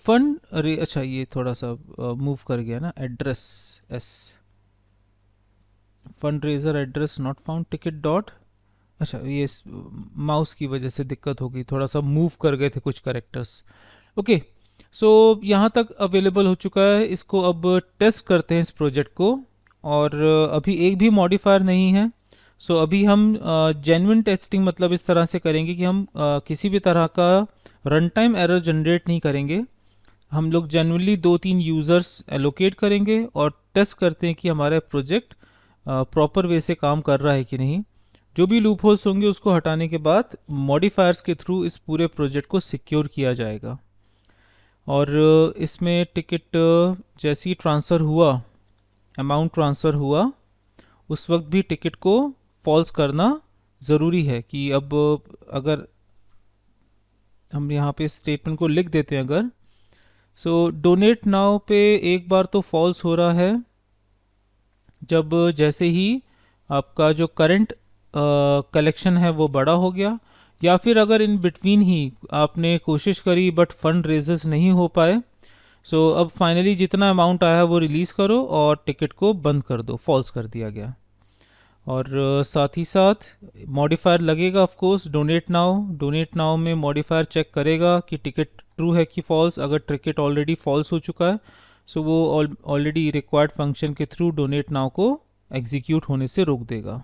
फंड, अरे अच्छा ये थोड़ा सा मूव कर गया ना, address S, fund raiser address not found ticket dot, अच्छा ये माउस की वजह से दिक्कत हो गई, थोड़ा सा मूव कर गए थे कुछ करेक्टर्स। ओके, सो यहाँ तक अवेलेबल हो चुका है। इसको अब टेस्ट करते हैं इस प्रोजेक्ट को, और अभी एक भी मॉडिफायर नहीं है। सो अभी हम जेन्युइन टेस्टिंग मतलब इस तरह से करेंगे कि हम किसी भी तरह का रन टाइम एरर जनरेट नहीं करेंगे। हम लोग जेन्युइनली 2-3 यूज़र्स एलोकेट करेंगे और टेस्ट करते हैं कि हमारा प्रोजेक्ट प्रॉपर वे से काम कर रहा है कि नहीं। जो भी लूप होल्स होंगे उसको हटाने के बाद मॉडिफायर्स के थ्रू इस पूरे प्रोजेक्ट को सिक्योर किया जाएगा। और इसमें टिकट जैसे ही ट्रांसफ़र हुआ, अमाउंट ट्रांसफ़र हुआ, उस वक्त भी टिकट को फॉल्स करना ज़रूरी है। कि अब अगर हम यहाँ पे स्टेटमेंट को लिख देते हैं अगर, सो डोनेट नाउ पे एक बार तो फॉल्स हो रहा है जब जैसे ही आपका जो करंट कलेक्शन है वो बड़ा हो गया, या फिर अगर इन बिटवीन ही आपने कोशिश करी बट फंड रेजेस नहीं हो पाए। सो अब फाइनली जितना अमाउंट आया वो रिलीज़ करो और टिकट को बंद कर दो, फॉल्स कर दिया गया। और साथ ही साथ मॉडिफायर लगेगा ऑफ कोर्स डोनेट नाउ में मॉडिफायर चेक करेगा कि टिकट ट्रू है कि फॉल्स। अगर टिकट ऑलरेडी फॉल्स हो चुका है सो वो ऑलरेडी रिक्वायर्ड फंक्शन के थ्रू डोनेट नाउ को एग्जीक्यूट होने से रोक देगा।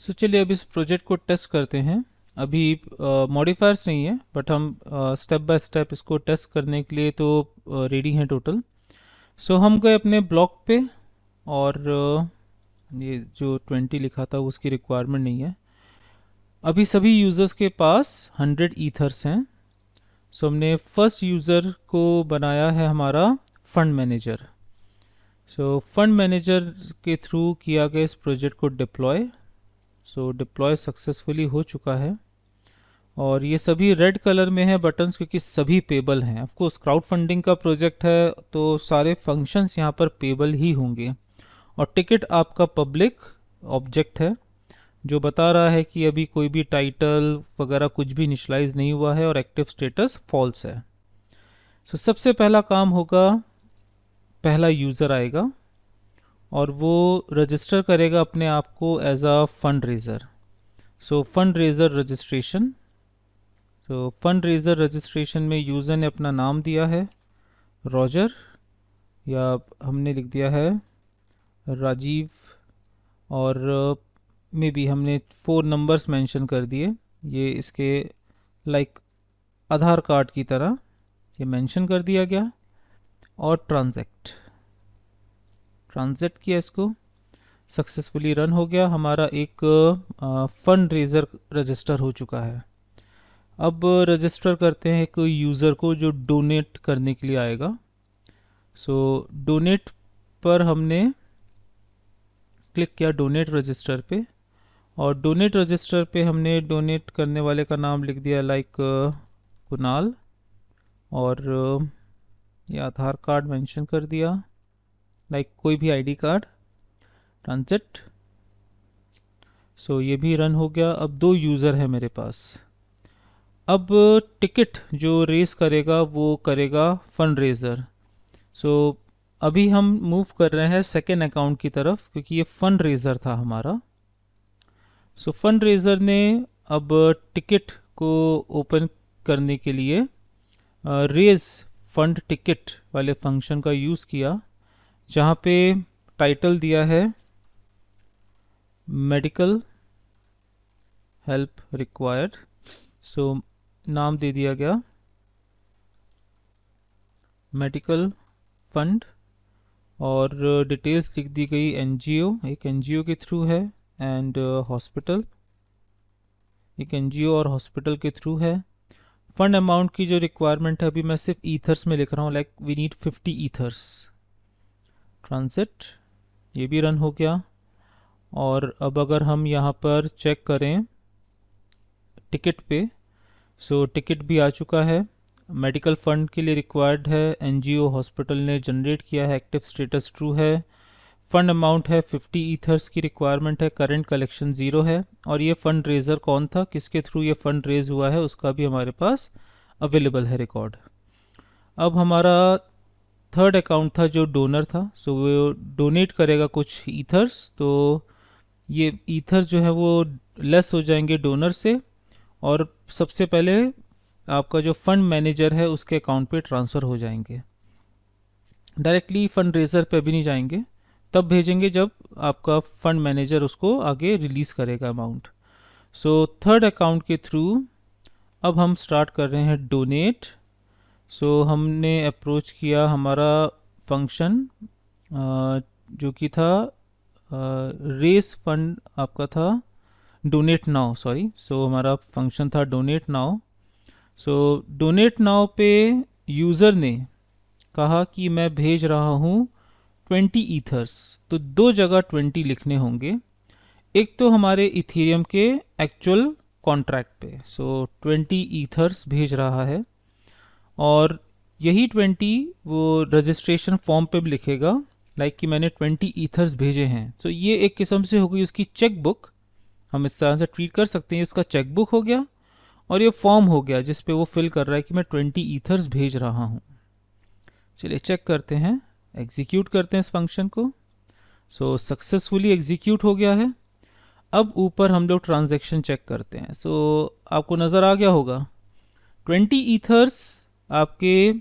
सो चलिए अब इस प्रोजेक्ट को टेस्ट करते हैं। अभी मॉडिफायर्स नहीं है बट हम स्टेप बाय स्टेप इसको टेस्ट करने के लिए तो रेडी हैं टोटल। सो हम गए अपने ब्लॉक पे, और ये जो 20 लिखा था उसकी रिक्वायरमेंट नहीं है। अभी सभी यूज़र्स के पास 100 ईथर्स हैं। सो हमने फर्स्ट यूज़र को बनाया है हमारा fund manager. So fund manager के थ्रू किया गया इस प्रोजेक्ट को डिप्लॉय। सो डिप्लॉय सक्सेसफुली हो चुका है, और ये सभी रेड कलर में है बटन्स क्योंकि सभी पेबल हैं। ऑफकोर्स क्राउड फंडिंग का प्रोजेक्ट है तो सारे फंक्शंस यहाँ पर पेबल ही होंगे। और टिकट आपका पब्लिक ऑब्जेक्ट है जो बता रहा है कि अभी कोई भी टाइटल वगैरह कुछ भी इनिशियलाइज नहीं हुआ है और एक्टिव स्टेटस फॉल्स है। सो सबसे पहला काम होगा, पहला यूज़र आएगा और वो रजिस्टर करेगा अपने आप को as a fund raiser. So fund raiser registration. तो फंड रेजर रजिस्ट्रेशन में यूज़र ने अपना नाम दिया है रॉजर, या हमने लिख दिया है राजीव, और मे बी हमने 4 नंबर्स मेंशन कर दिए। ये इसके लाइक आधार कार्ड की तरह ये मेंशन कर दिया गया। और ट्रांजैक्ट किया, इसको सक्सेसफुली रन हो गया। हमारा एक फंड रेजर रजिस्टर हो चुका है। अब रजिस्टर करते हैं एक यूज़र को जो डोनेट करने के लिए आएगा। सो डोनेट पर हमने क्लिक किया, डोनेट रजिस्टर पे, और डोनेट रजिस्टर पे हमने डोनेट करने वाले का नाम लिख दिया लाइक कुणाल, और ये आधार कार्ड मेंशन कर दिया लाइक कोई भी आईडी कार्ड। ट्रांजेक्ट। सो ये भी रन हो गया। अब 2 यूज़र है मेरे पास। अब टिकट जो रेस करेगा वो करेगा फंड रेजर। सो अभी हम मूव कर रहे हैं सेकेंड अकाउंट की तरफ क्योंकि ये फंड रेजर था हमारा। सो फंड रेजर ने अब टिकट को ओपन करने के लिए रेज फंड टिकट वाले फंक्शन का यूज़ किया, जहाँ पे टाइटल दिया है मेडिकल हेल्प रिक्वायर्ड। सो नाम दे दिया गया मेडिकल फंड, और डिटेल्स लिख दी गई एनजीओ, एक एनजीओ के थ्रू है, एंड हॉस्पिटल, एक एनजीओ और हॉस्पिटल के थ्रू है। फंड अमाउंट की जो रिक्वायरमेंट है अभी मैं सिर्फ ईथर्स में लिख रहा हूँ, like we need 50 ethers. Transit ये भी रन हो गया। और अब अगर हम यहाँ पर चेक करें टिकट पे, सो टिकट भी आ चुका है। मेडिकल फंड के लिए रिक्वायर्ड है, एनजीओ हॉस्पिटल ने जनरेट किया है, एक्टिव स्टेटस ट्रू है। फंड अमाउंट है 50 ईथर्स की रिक्वायरमेंट है, करंट कलेक्शन 0 है। और ये फंड रेजर कौन था, किसके थ्रू ये फंड रेज हुआ है, उसका भी हमारे पास अवेलेबल है रिकॉर्ड। अब हमारा थर्ड अकाउंट था जो डोनर था, सो वो डोनेट करेगा कुछ ईथर्स, तो ये ईथर जो है वो लेस हो जाएंगे डोनर से, और सबसे पहले आपका जो फंड मैनेजर है उसके अकाउंट पे ट्रांसफ़र हो जाएंगे। डायरेक्टली फंड रेजर पे भी नहीं जाएंगे, तब भेजेंगे जब आपका फंड मैनेजर उसको आगे रिलीज़ करेगा अमाउंट। सो थर्ड अकाउंट के थ्रू अब हम स्टार्ट कर रहे हैं डोनेट। सो हमने अप्रोच किया हमारा फंक्शन जो कि था रेस फंड, आपका था डोनेट नाउ, सॉरी। सो हमारा फंक्शन था डोनेट नाउ। सो डोनेट नाउ पे यूज़र ने कहा कि मैं भेज रहा हूँ 20 ईथर्स, तो दो जगह 20 लिखने होंगे। एक तो हमारे इथेरियम के एक्चुअल कॉन्ट्रैक्ट पे, सो 20 ईथर्स भेज रहा है, और यही 20 वो रजिस्ट्रेशन फॉर्म पे भी लिखेगा, लाइक कि मैंने 20 ईथर्स भेजे हैं। तो ये एक किस्म से हो गई उसकी चेक बुक, हम इस तरह से ट्रीट कर सकते हैं। उसका चेक बुक हो गया और ये फॉर्म हो गया जिस पे वो फिल कर रहा है कि मैं 20 ईथर्स भेज रहा हूँ। चलिए चेक करते हैं, एग्जीक्यूट करते हैं इस फंक्शन को। सो सक्सेसफुली एग्जीक्यूट हो गया है। अब ऊपर हम लोग ट्रांजैक्शन चेक करते हैं। सो आपको नज़र आ गया होगा 20 ईथर्स आपके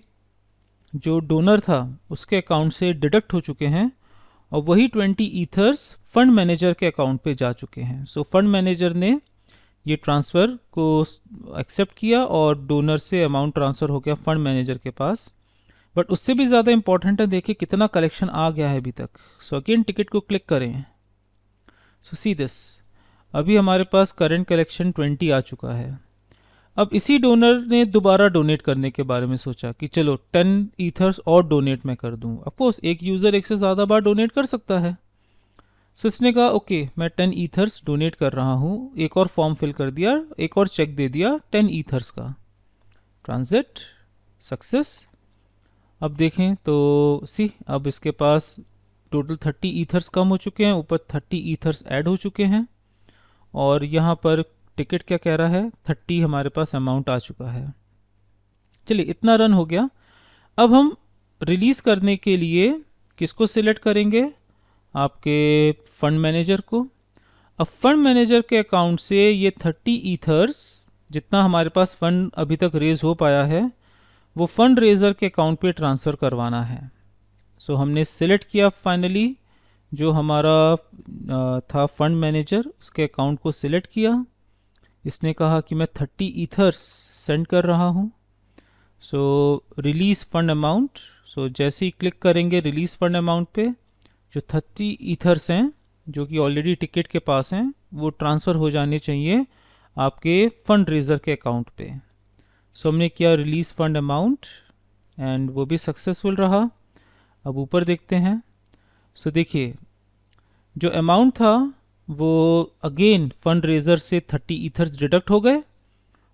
जो डोनर था उसके अकाउंट से डिडक्ट हो चुके हैं, और वही 20 ईथर्स फंड मैनेजर के अकाउंट पे जा चुके हैं। सो फंड मैनेजर ने ये ट्रांसफ़र को एक्सेप्ट किया और डोनर से अमाउंट ट्रांसफ़र हो गया फंड मैनेजर के पास। बट उससे भी ज़्यादा इंपॉर्टेंट है, देखिए कितना कलेक्शन आ गया है अभी तक। सो अगेन टिकट को क्लिक करें। सो सी दिस, अभी हमारे पास करंट कलेक्शन 20 आ चुका है। अब इसी डोनर ने दोबारा डोनेट करने के बारे में सोचा कि चलो 10 ईथर्स और डोनेट मैं कर दूं। अफकोर्स एक यूज़र एक से ज़्यादा बार डोनेट कर सकता है। सो इसने कहा ओके मैं 10 ईथर्स डोनेट कर रहा हूँ, एक और फॉर्म फिल कर दिया, एक और चेक दे दिया 10 ईथर्स का। Transit success. अब देखें तो सी, अब इसके पास टोटल 30 ईथर्स कम हो चुके हैं, ऊपर 30 ईथर्स ऐड हो चुके हैं, और यहाँ पर टिकट क्या कह रहा है, 30 हमारे पास अमाउंट आ चुका है। चलिए इतना रन हो गया। अब हम रिलीज़ करने के लिए किसको सिलेक्ट करेंगे, आपके फंड मैनेजर को। अब फंड मैनेजर के अकाउंट से ये 30 ईथर्स जितना हमारे पास फंड अभी तक रेज हो पाया है वो फंड रेजर के अकाउंट पे ट्रांसफ़र करवाना है। सो हमने सिलेक्ट किया फाइनली जो हमारा था फंड मैनेजर, उसके अकाउंट को सिलेक्ट किया। इसने कहा कि मैं 30 ईथर्स सेंड कर रहा हूँ। सो रिलीज़ फंड अमाउंट, सो जैसे ही क्लिक करेंगे रिलीज़ फंड अमाउंट पे, जो 30 ईथर्स हैं जो कि ऑलरेडी टिकट के पास हैं वो ट्रांसफ़र हो जाने चाहिए आपके फंड रेजर के अकाउंट पे। सो हमने किया रिलीज़ फंड अमाउंट एंड वो भी सक्सेसफुल रहा। अब ऊपर देखते हैं। सो देखिए जो अमाउंट था वो अगेन फंड रेजर से 30 ईथर्स डिडक्ट हो गए,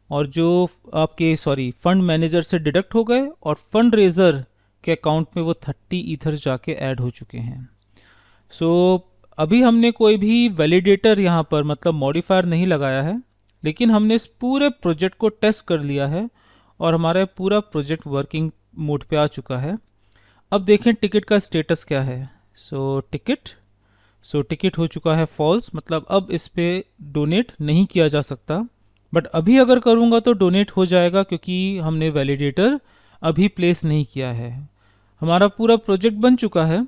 और जो आपके फंड मैनेजर से डिडक्ट हो गए, और फंड रेजर के अकाउंट में वो 30 ईथर्स जाके ऐड हो चुके हैं। सो अभी हमने कोई भी वैलिडेटर यहाँ पर मतलब मॉडिफायर नहीं लगाया है, लेकिन हमने इस पूरे प्रोजेक्ट को टेस्ट कर लिया है और हमारा पूरा प्रोजेक्ट वर्किंग मोड पे आ चुका है। अब देखें टिकट का स्टेटस क्या है। टिकट हो चुका है फॉल्स, मतलब अब इस पे डोनेट नहीं किया जा सकता। बट अभी अगर करूँगा तो डोनेट हो जाएगा क्योंकि हमने वैलिडेटर अभी प्लेस नहीं किया है। हमारा पूरा प्रोजेक्ट बन चुका है।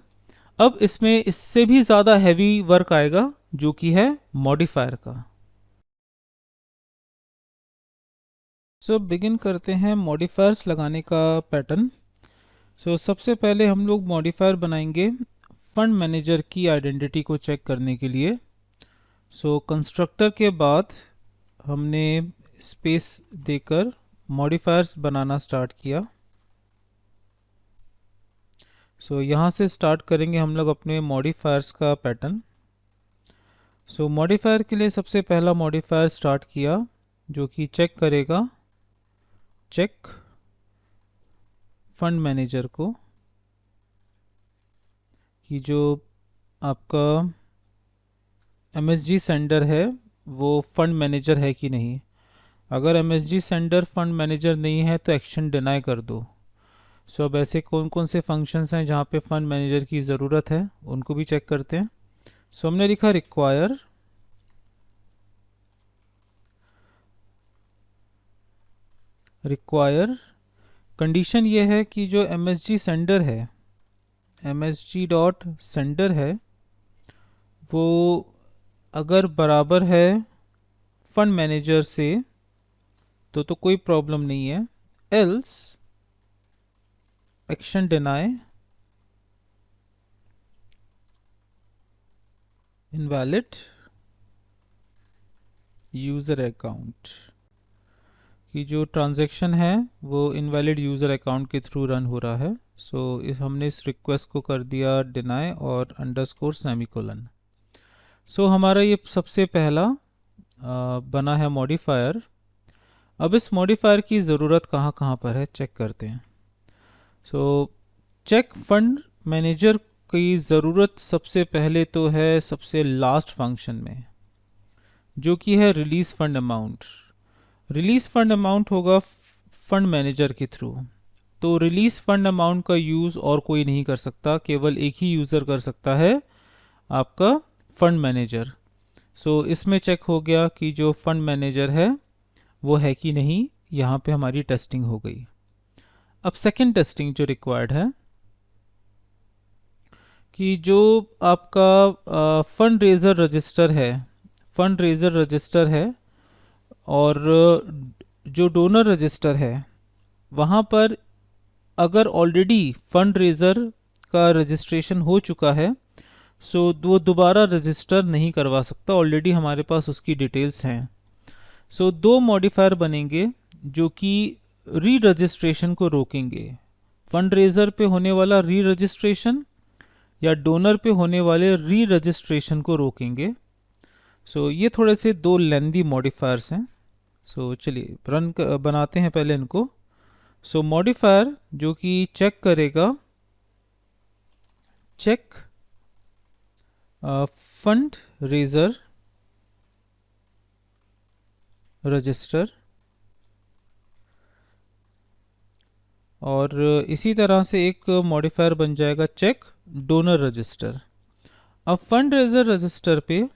अब इसमें इससे भी ज़्यादा हैवी वर्क आएगा जो कि है मॉडिफायर का। सो बिगिन करते हैं मॉडिफायर्स लगाने का पैटर्न। सबसे पहले हम लोग मॉडिफायर बनाएंगे फंड मैनेजर की आइडेंटिटी को चेक करने के लिए। कंस्ट्रक्टर के बाद हमने स्पेस देकर मॉडिफायर्स बनाना स्टार्ट किया। सो यहाँ से स्टार्ट करेंगे हम लोग अपने मॉडिफायर्स का पैटर्न। सो मॉडिफायर के लिए सबसे पहला मॉडिफायर स्टार्ट किया जो कि चेक करेगा, चेक फंड मैनेजर को, कि जो आपका MSG सेंडर है वो फंड मैनेजर है कि नहीं। अगर MSG सेंडर फंड मैनेजर नहीं है तो एक्शन डिनाई कर दो। सो अब ऐसे कौन कौन से फंक्शंस हैं जहाँ पे फंड मैनेजर की ज़रूरत है उनको भी चेक करते हैं। सो हमने लिखा रिक्वायर कंडीशन ये है कि जो MSG सेंडर है, MSG डॉट सेंडर है, वो अगर बराबर है फंड मैनेजर से तो कोई प्रॉब्लम नहीं है, else action deny invalid user account, कि जो ट्रांजैक्शन है वो इनवैलिड यूज़र अकाउंट के थ्रू रन हो रहा है। सो हमने इस रिक्वेस्ट को कर दिया डिनाई और अंडरस्कोर सेमीकोलन। सो हमारा ये सबसे पहला बना है मॉडिफायर। अब इस मॉडिफायर की ज़रूरत कहाँ कहाँ पर है चेक करते हैं। सो चेक फंड मैनेजर की ज़रूरत सबसे पहले तो है सबसे लास्ट फंक्शन में, जो कि है release fund amount. Release fund amount होगा फंड मैनेजर के थ्रू। तो रिलीज़ फंड अमाउंट का यूज़ और कोई नहीं कर सकता, केवल एक ही यूज़र कर सकता है, आपका फंड मैनेजर। सो इसमें चेक हो गया कि जो फंड मैनेजर है वो है कि नहीं, यहाँ पे हमारी टेस्टिंग हो गई। अब सेकंड टेस्टिंग जो रिक्वायर्ड है कि जो आपका फंड रेजर रजिस्टर है, फंड रेजर रजिस्टर है और जो डोनर रजिस्टर है वहाँ पर अगर ऑलरेडी फंड रेजर का रजिस्ट्रेशन हो चुका है सो वो दोबारा रजिस्टर नहीं करवा सकता, ऑलरेडी हमारे पास उसकी डिटेल्स हैं। सो दो मॉडिफायर बनेंगे जो कि री रजिस्ट्रेशन को रोकेंगे, फंड रेजर पे होने वाला री रजिस्ट्रेशन या डोनर पे होने वाले री रजिस्ट्रेशन को रोकेंगे। सो ये थोड़े से दो लेंदी मॉडिफायर्स हैं। सो चलिए बनाते हैं पहले इनको। सो मॉडिफायर जो कि चेक करेगा, चेक फंड रेजर रजिस्टर, और इसी तरह से एक मॉडिफायर बन जाएगा चेक डोनर रजिस्टर। अब फंड रेजर रजिस्टर पे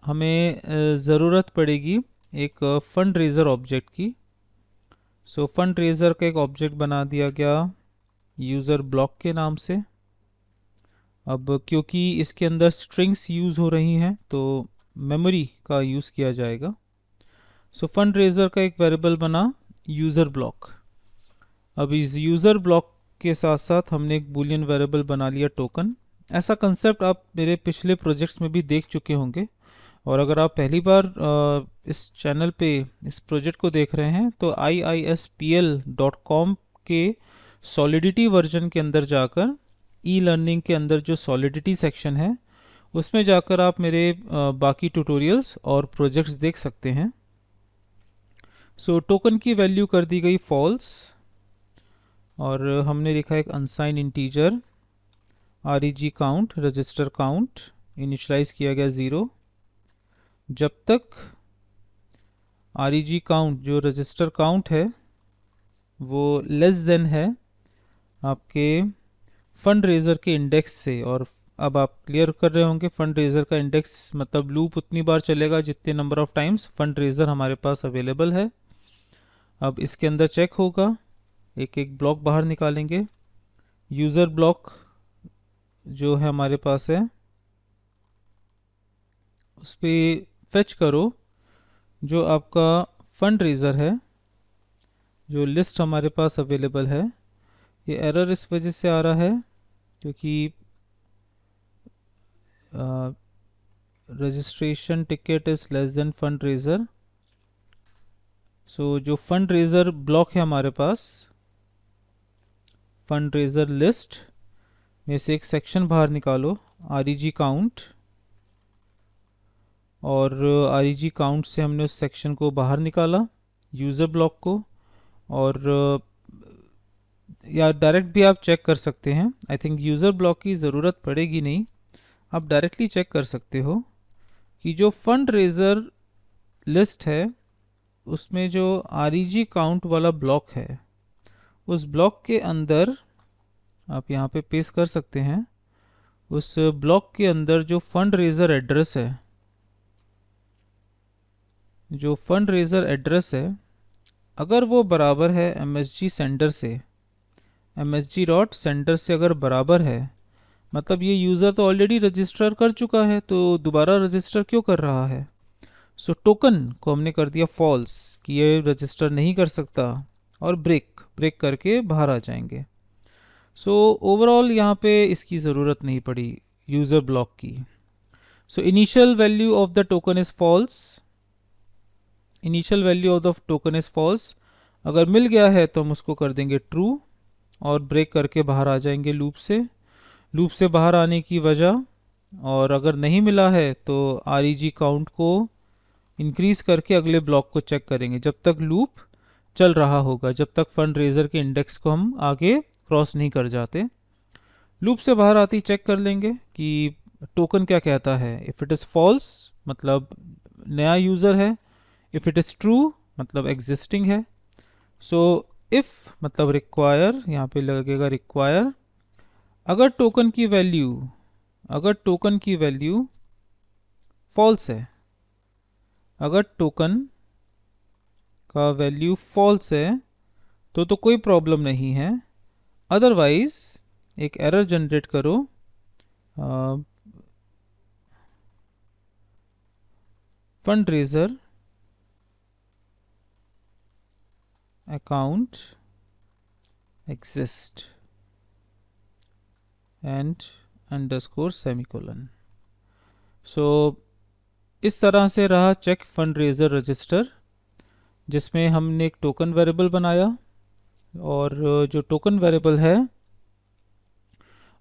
हमें ज़रूरत पड़ेगी एक फंड रेजर ऑब्जेक्ट की। सो फंड रेजर का एक ऑब्जेक्ट बना दिया गया यूज़र ब्लॉक के नाम से। अब क्योंकि इसके अंदर स्ट्रिंग्स यूज़ हो रही हैं तो मेमोरी का यूज़ किया जाएगा। सो फंड रेजर का एक वेरिएबल बना यूज़र ब्लॉक। अब इस यूज़र ब्लॉक के साथ साथ हमने एक बूलियन वेरिएबल बना लिया टोकन। ऐसा कंसेप्ट आप मेरे पिछले प्रोजेक्ट्स में भी देख चुके होंगे, और अगर आप पहली बार इस चैनल पे इस प्रोजेक्ट को देख रहे हैं तो iispl.com के सॉलिडिटी वर्जन के अंदर जाकर ई लर्निंग के अंदर जो सॉलिडिटी सेक्शन है उसमें जाकर आप मेरे बाकी ट्यूटोरियल्स और प्रोजेक्ट्स देख सकते हैं। सो टोकन की वैल्यू कर दी गई फॉल्स, और हमने लिखा एक unsigned integer reg count, register count initialise किया गया 0। जब तक reg काउंट जो रजिस्टर काउंट है वो लेस देन है आपके फंड रेजर के इंडेक्स से, और अब आप क्लियर कर रहे होंगे फंड रेजर का इंडेक्स मतलब लूप उतनी बार चलेगा जितने number of times fund raiser हमारे पास अवेलेबल है। अब इसके अंदर चेक होगा, एक एक ब्लॉक बाहर निकालेंगे। यूज़र ब्लॉक जो है हमारे पास है उस पर फेच करो जो आपका फंड रेजर है, जो लिस्ट हमारे पास अवेलेबल है। ये एरर इस वजह से आ रहा है क्योंकि registration ticket is less than fund raiser. So जो फंड रेजर ब्लॉक है हमारे पास, फंड रेजर लिस्ट में से एक सेक्शन बाहर निकालो, REG काउंट, और REG काउंट से हमने उस सेक्शन को बाहर निकाला, यूज़र ब्लॉक को। और या डायरेक्ट भी आप चेक कर सकते हैं, आई थिंक यूज़र ब्लॉक की ज़रूरत पड़ेगी नहीं, आप डायरेक्टली चेक कर सकते हो कि जो फंड रेजर लिस्ट है उसमें जो REG काउंट वाला ब्लॉक है, उस ब्लॉक के अंदर आप यहाँ पे पेस्ट कर सकते हैं, उस ब्लॉक के अंदर जो फंड रेजर एड्रेस है, जो फंड रेजर एड्रेस है, अगर वो बराबर है MSG सेंडर से, MSG डॉट सेंडर से अगर बराबर है, मतलब ये यूज़र तो ऑलरेडी रजिस्टर कर चुका है, तो दोबारा रजिस्टर क्यों कर रहा है। सो टोकन को हमने कर दिया फॉल्स कि ये रजिस्टर नहीं कर सकता, और ब्रेक करके बाहर आ जाएंगे। सो ओवरऑल यहाँ पे इसकी ज़रूरत नहीं पड़ी यूज़र ब्लॉक की। So initial value of the token is false, initial value of the token is false, अगर मिल गया है तो हम उसको कर देंगे ट्रू और ब्रेक करके बाहर आ जाएंगे लूप से बाहर आने की वजह। और अगर नहीं मिला है तो REG काउंट को इंक्रीज करके अगले ब्लॉक को चेक करेंगे जब तक लूप चल रहा होगा, जब तक फंड रेजर के इंडेक्स को हम आगे क्रॉस नहीं कर जाते। लूप से बाहर आते ही चेक कर लेंगे कि टोकन क्या कहता है। इफ़ इट इज़ फॉल्स मतलब नया यूज़र है, इफ़ इट इज़ ट्रू मतलब एग्जिस्टिंग है। सो इफ़ मतलब रिक्वायर, यहाँ पे लगेगा रिक्वायर, अगर टोकन की वैल्यू फॉल्स है, अगर टोकन का वैल्यू फॉल्स है तो कोई प्रॉब्लम नहीं है, अदरवाइज एक एरर जनरेट करो, fund raiser account exist and underscore semicolon. So इस तरह से रहा चेक फंड रेजर रजिस्टर, जिसमें हमने एक टोकन वेरिएबल बनाया, और जो टोकन वेरिएबल है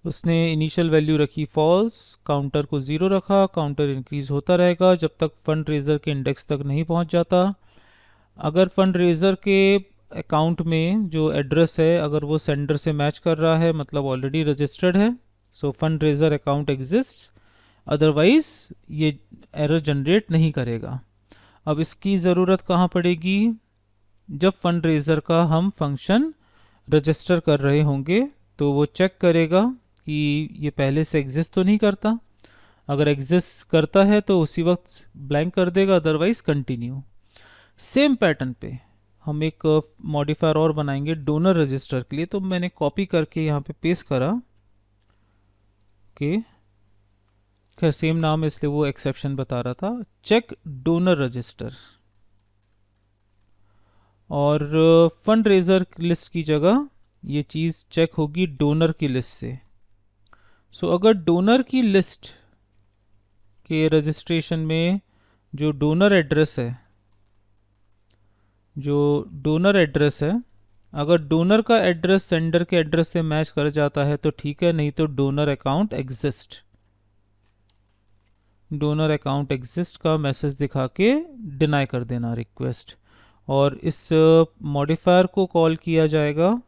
उसने इनिशियल वैल्यू रखी फॉल्स, काउंटर को 0 रखा, काउंटर इंक्रीज होता रहेगा जब तक फंड रेजर के इंडेक्स तक नहीं पहुंच जाता। अगर फंड रेजर के अकाउंट में जो एड्रेस है अगर वो सेंडर से मैच कर रहा है मतलब ऑलरेडी रजिस्टर्ड है, सो fund raiser account exist, otherwise ये एरर जनरेट नहीं करेगा। अब इसकी ज़रूरत कहाँ पड़ेगी, जब फंड रेजर का हम फंक्शन रजिस्टर कर रहे होंगे तो वो चेक करेगा कि ये पहले से एग्जिस्ट तो नहीं करता, अगर एग्जिस्ट करता है तो उसी वक्त ब्लैंक कर देगा, अदरवाइज कंटिन्यू। सेम पैटर्न पे हम एक मॉडिफायर और बनाएंगे डोनर रजिस्टर के लिए, तो मैंने कॉपी करके यहाँ पे पेस्ट करा। ओके, खैर सेम नाम है इसलिए वो एक्सेप्शन बता रहा था, चेक डोनर रजिस्टर, और फंड रेजर लिस्ट की जगह ये चीज़ चेक होगी डोनर की लिस्ट से। सो अगर डोनर की लिस्ट के रजिस्ट्रेशन में जो डोनर एड्रेस है, अगर डोनर का एड्रेस सेंडर के एड्रेस से मैच कर जाता है तो ठीक है, नहीं तो डोनर अकाउंट एग्जिस्ट का मैसेज दिखा के डिनाई कर देना रिक्वेस्ट, और इस मॉडिफायर को कॉल किया जाएगा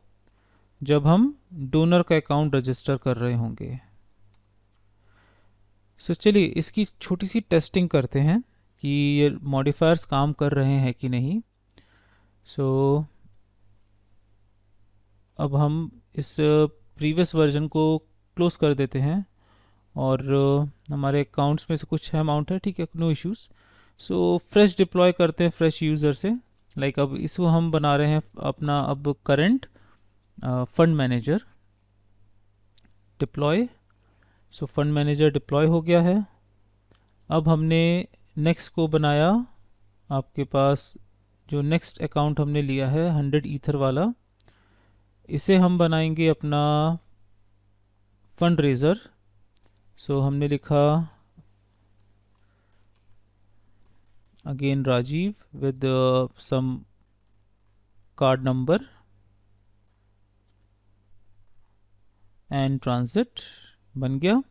जब हम डोनर का अकाउंट रजिस्टर कर रहे होंगे। सो चलिए इसकी छोटी सी टेस्टिंग करते हैं कि ये मॉडिफायर्स काम कर रहे हैं कि नहीं। सो अब हम इस प्रीवियस वर्जन को क्लोज कर देते हैं, और हमारे अकाउंट्स में से कुछ अमाउंट है, ठीक है, no issues. So fresh deploy करते हैं फ्रेश यूज़र से, लाइक अब इसको हम बना रहे हैं अपना अब current fund manager deploy. So fund manager deploy हो गया है। अब हमने नेक्स्ट को बनाया, आपके पास जो नेक्स्ट अकाउंट हमने लिया है 100 ईथर वाला, इसे हम बनाएंगे अपना फंड रेजर। सो हमने लिखा again Rajiv with some card number and transit बन गया।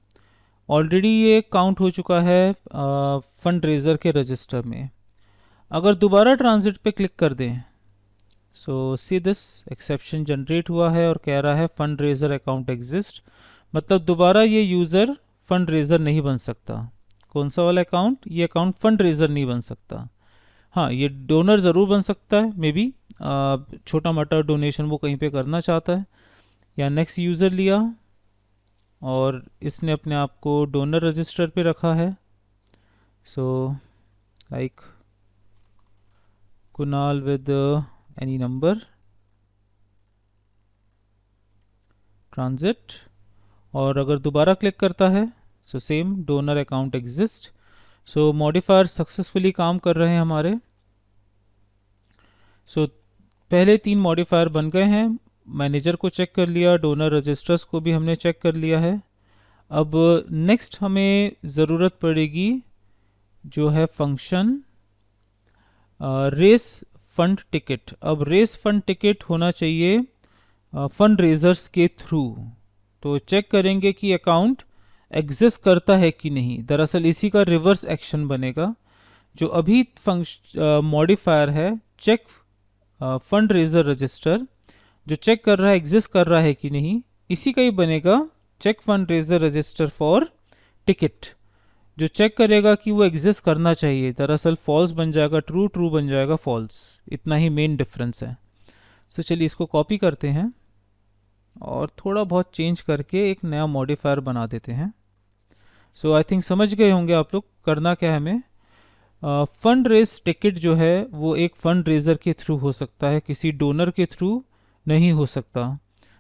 ऑलरेडी ये काउंट हो चुका है फंड रेजर के रजिस्टर में। अगर दोबारा ट्रांजिट पे क्लिक कर दें, सो सी दिस एक्सेप्शन जनरेट हुआ है और कह रहा है फंड रेजर अकाउंट एग्जिस्ट, मतलब दोबारा ये यूज़र फंड रेजर नहीं बन सकता। कौन सा वाला अकाउंट? ये अकाउंट फंड रेजर नहीं बन सकता। हाँ, ये डोनर ज़रूर बन सकता है, मे बी छोटा मोटा डोनेशन वो कहीं पे करना चाहता है। या नेक्स्ट यूज़र लिया और इसने अपने आप को डोनर रजिस्टर पे रखा है। So like Kunal with any number, transit, और अगर दोबारा क्लिक करता है so same donor account exist. So modifier successfully काम कर रहे हैं हमारे। सो पहले 3 मॉडिफायर बन गए हैं। मैनेजर को चेक कर लिया, डोनर रजिस्टर्स को भी हमने चेक कर लिया है। अब नेक्स्ट हमें ज़रूरत पड़ेगी जो है फंक्शन रेस फंड टिकट। अब रेस फंड टिकट होना चाहिए फंड रेजर्स के थ्रू। तो चेक करेंगे कि अकाउंट एग्जिस्ट करता है कि नहीं। दरअसल इसी का रिवर्स एक्शन बनेगा। जो अभी मॉडिफायर है चेक फंड रेजर रजिस्टर, जो चेक कर रहा है एग्जिस्ट कर रहा है कि नहीं, इसी का ही बनेगा check fund raiser register for ticket, जो चेक करेगा कि वो एग्जिस्ट करना चाहिए। दरअसल फॉल्स बन जाएगा ट्रू, ट्रू बन जाएगा फॉल्स। इतना ही मेन डिफरेंस है। सो चलिए इसको कॉपी करते हैं और थोड़ा बहुत चेंज करके एक नया मॉडिफायर बना देते हैं। सो आई थिंक समझ गए होंगे आप लोग करना क्या है हमें। फंड रेज टिकट जो है वो एक फंड रेजर के थ्रू हो सकता है, किसी डोनर के थ्रू नहीं हो सकता।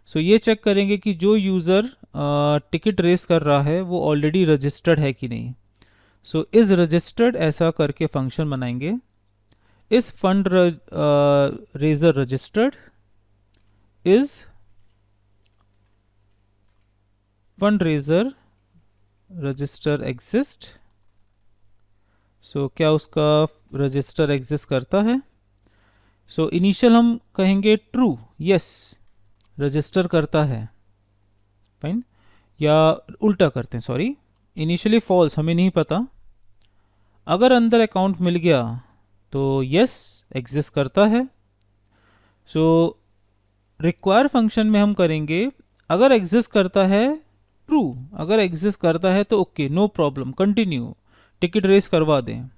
सो ये चेक करेंगे कि जो यूज़र टिकट रेस कर रहा है वो ऑलरेडी रजिस्टर्ड है कि नहीं। सो इज़ रजिस्टर्ड ऐसा करके फंक्शन बनाएंगे। Is fund raiser registered, is fund raiser register exist. So क्या उसका रजिस्टर एग्जिस्ट करता है? सो इनिशियल हम कहेंगे ट्रू, यस रजिस्टर करता है, फाइन। या उल्टा करते हैं, सॉरी, इनिशियली फॉल्स, हमें नहीं पता। अगर अंदर अकाउंट मिल गया तो यस एग्जिस्ट करता है। सो रिक्वायर फंक्शन में हम करेंगे अगर एग्जिस्ट करता है ट्रू, अगर एग्जिस्ट करता है तो okay no problem continue, ticket raise करवा दें।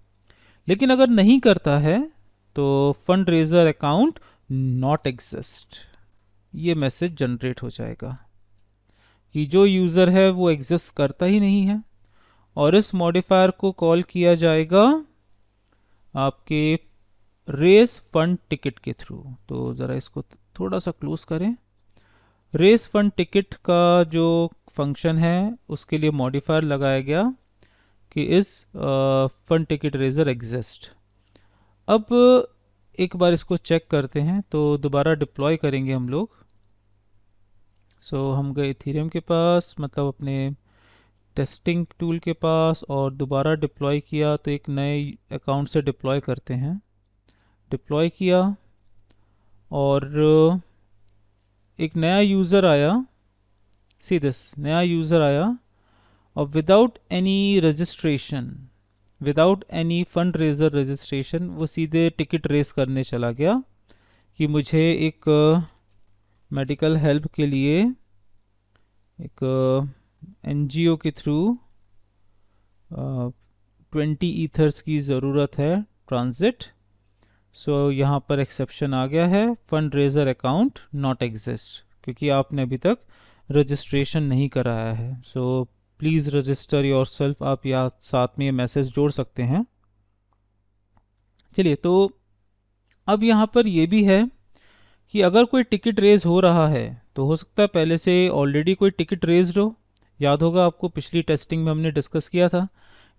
लेकिन अगर नहीं करता है तो fund raiser account not exist, ये मैसेज जनरेट हो जाएगा कि जो यूज़र है वो एग्जिस्ट करता ही नहीं है। और इस मॉडिफायर को कॉल किया जाएगा आपके रेस फंड टिकट के थ्रू। तो ज़रा इसको थोड़ा सा क्लोज करें। रेस फंड टिकट का जो फंक्शन है उसके लिए मॉडिफायर लगाया गया कि इस फंड टिकट रेजर एग्जिस्ट। अब एक बार इसको चेक करते हैं, तो दोबारा डिप्लॉय करेंगे हम लोग। सो हम गए इथेरियम के पास, मतलब अपने टेस्टिंग टूल के पास, और दोबारा डिप्लॉय किया। तो एक नए अकाउंट से डिप्लॉय करते हैं। डिप्लॉय किया और एक नया यूज़र आया, सी दिस, नया यूज़र आया और without any registration, without any fund raiser registration, वो सीधे टिकट रेस करने चला गया कि मुझे एक मेडिकल हेल्प के लिए एक एनजीओ के थ्रू 20 ईथर्स की ज़रूरत है, ट्रांजिट। सो यहाँ पर एक्सेप्शन आ गया है, fund raiser account not exist, क्योंकि आपने अभी तक रजिस्ट्रेशन नहीं कराया है। सो प्लीज़ रजिस्टर योरसेल्फ, आप यहाँ साथ में ये मैसेज जोड़ सकते हैं। चलिए, तो अब यहाँ पर ये भी है कि अगर कोई टिकट रेज हो रहा है तो हो सकता है पहले से ऑलरेडी कोई टिकट रेज्ड हो। याद होगा आपको, पिछली टेस्टिंग में हमने डिस्कस किया था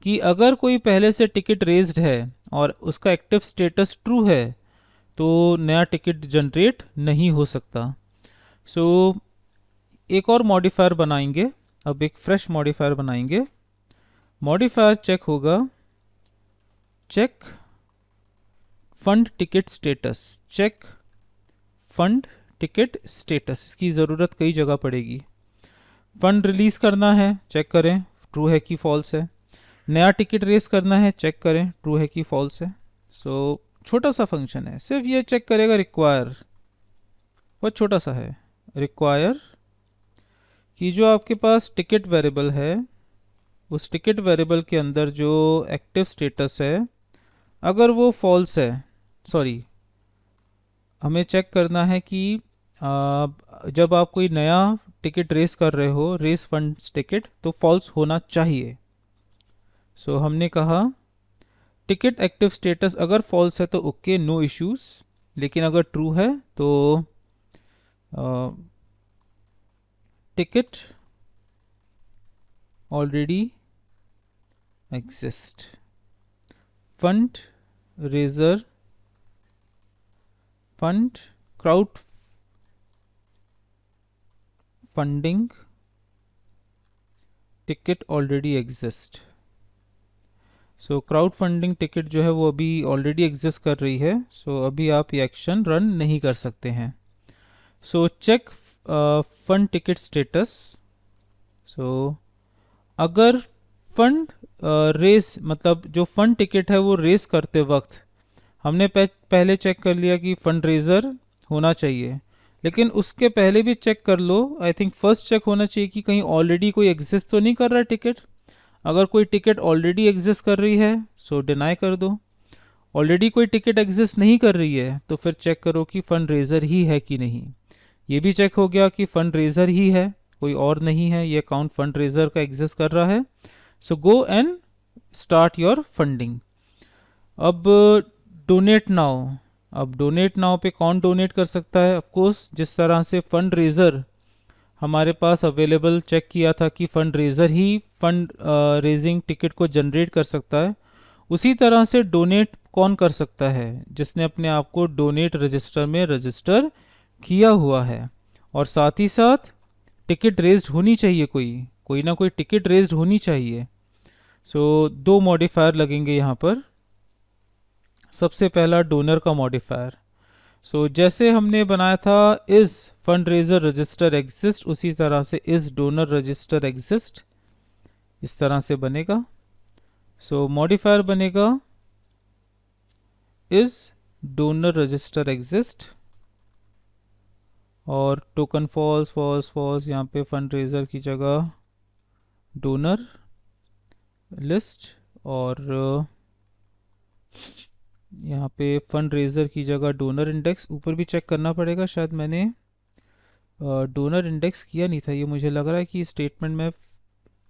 कि अगर कोई पहले से टिकट रेज्ड है और उसका एक्टिव स्टेटस ट्रू है तो नया टिकट जनरेट नहीं हो सकता। सो एक और मॉडिफायर बनाएंगे, अब एक फ्रेश मॉडिफायर बनाएंगे। मॉडिफायर चेक होगा, check fund ticket status, check fund ticket status, इसकी ज़रूरत कई जगह पड़ेगी। फंड रिलीज़ करना है, चेक करें ट्रू है कि फॉल्स है। नया टिकट रेस करना है, चेक करें ट्रू है कि फॉल्स है। सो छोटा सा फंक्शन है, सिर्फ ये चेक करेगा रिक्वायर, बहुत छोटा सा है, रिक्वायर कि जो आपके पास टिकट वेरिएबल है उस टिकट वेरिएबल के अंदर जो एक्टिव स्टेटस है अगर वो फॉल्स है, सॉरी हमें चेक करना है कि जब आप कोई नया टिकट रेस कर रहे हो, रेस फंड्स टिकट, तो फॉल्स होना चाहिए। सो हमने कहा टिकट एक्टिव स्टेटस अगर फॉल्स है तो ओके, नो इश्यूज, लेकिन अगर ट्रू है तो ticket already exist, fund raiser fund crowd funding ticket already exist. So crowd funding ticket जो है वो अभी ऑलरेडी एग्जिस्ट कर रही है, सो अभी आप ये एक्शन रन नहीं कर सकते हैं। So check fund ticket status. So अगर फंड रेस मतलब जो फंड टिकट है वो रेस करते वक्त हमने पहले चेक कर लिया कि फंड रेजर होना चाहिए, लेकिन उसके पहले भी चेक कर लो, आई थिंक फर्स्ट चेक होना चाहिए कि कहीं ऑलरेडी कोई एग्जिस्ट तो नहीं कर रहा है टिकट। अगर कोई टिकट ऑलरेडी एग्जिस्ट कर रही है सो डिनाई कर दो, ऑलरेडी कोई टिकट एग्जिस्ट नहीं कर रही है तो फिर चेक करो कि फंड रेजर ही है कि नहीं। ये भी चेक हो गया कि फंड रेजर ही है, कोई और नहीं है, ये अकाउंट फंड रेजर का एग्जिस्ट कर रहा है। So go and start your funding. अब डोनेट नाउ, अब डोनेट नाउ पे कौन डोनेट कर सकता है? ऑफकोर्स जिस तरह से फंड रेजर हमारे पास अवेलेबल चेक किया था कि फंड रेजर ही फंड रेजिंग टिकट को जनरेट कर सकता है, उसी तरह से डोनेट कौन कर सकता है? जिसने अपने आप को डोनेट रजिस्टर में रजिस्टर किया हुआ है और साथ ही साथ टिकट रेज्ड होनी चाहिए, कोई ना कोई टिकट रेज्ड होनी चाहिए। सो दो मॉडिफायर लगेंगे यहाँ पर। सबसे पहला डोनर का मॉडिफायर। सो जैसे हमने बनाया था is fund raiser register exist, उसी तरह से इज डोनर रजिस्टर एग्जिस्ट, इस तरह से बनेगा। सो मॉडिफायर बनेगा इज डोनर रजिस्टर एग्जिस्ट और टोकन फॉल्स फॉल्स फॉल्स, यहाँ पे फंड रेजर की जगह डोनर लिस्ट और यहाँ पे फंड रेजर की जगह डोनर इंडेक्स। ऊपर भी चेक करना पड़ेगा, शायद मैंने डोनर इंडेक्स किया नहीं था, ये मुझे लग रहा है कि स्टेटमेंट में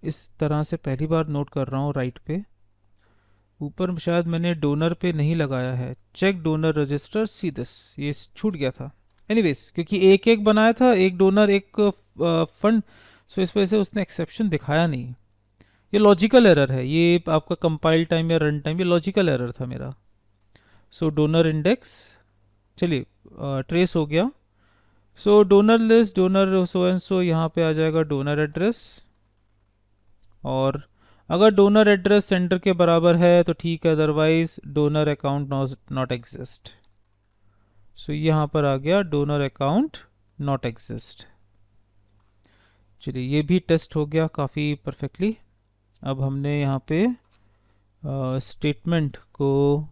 इस तरह से पहली बार नोट कर रहा हूँ राइट पे। ऊपर शायद मैंने डोनर पे नहीं लगाया है, check donor register see this, ये छूट गया था। एनीवेज क्योंकि एक एक बनाया था, एक डोनर एक फंड, सो इस वजह से उसने एक्सेप्शन दिखाया नहीं। ये लॉजिकल एरर है, ये आपका कंपाइल टाइम या रन टाइम, ये लॉजिकल एरर था मेरा। सो डोनर इंडेक्स, चलिए ट्रेस हो गया। So donor list, donor so and so, यहाँ पे आ जाएगा डोनर एड्रेस, और अगर डोनर एड्रेस सेंटर के बराबर है तो ठीक है, otherwise donor account not exist. So यहाँ पर आ गया डोनर अकाउंट नॉट एग्जिस्ट। चलिए ये भी टेस्ट हो गया काफ़ी परफेक्टली। अब हमने यहाँ पे स्टेटमेंट को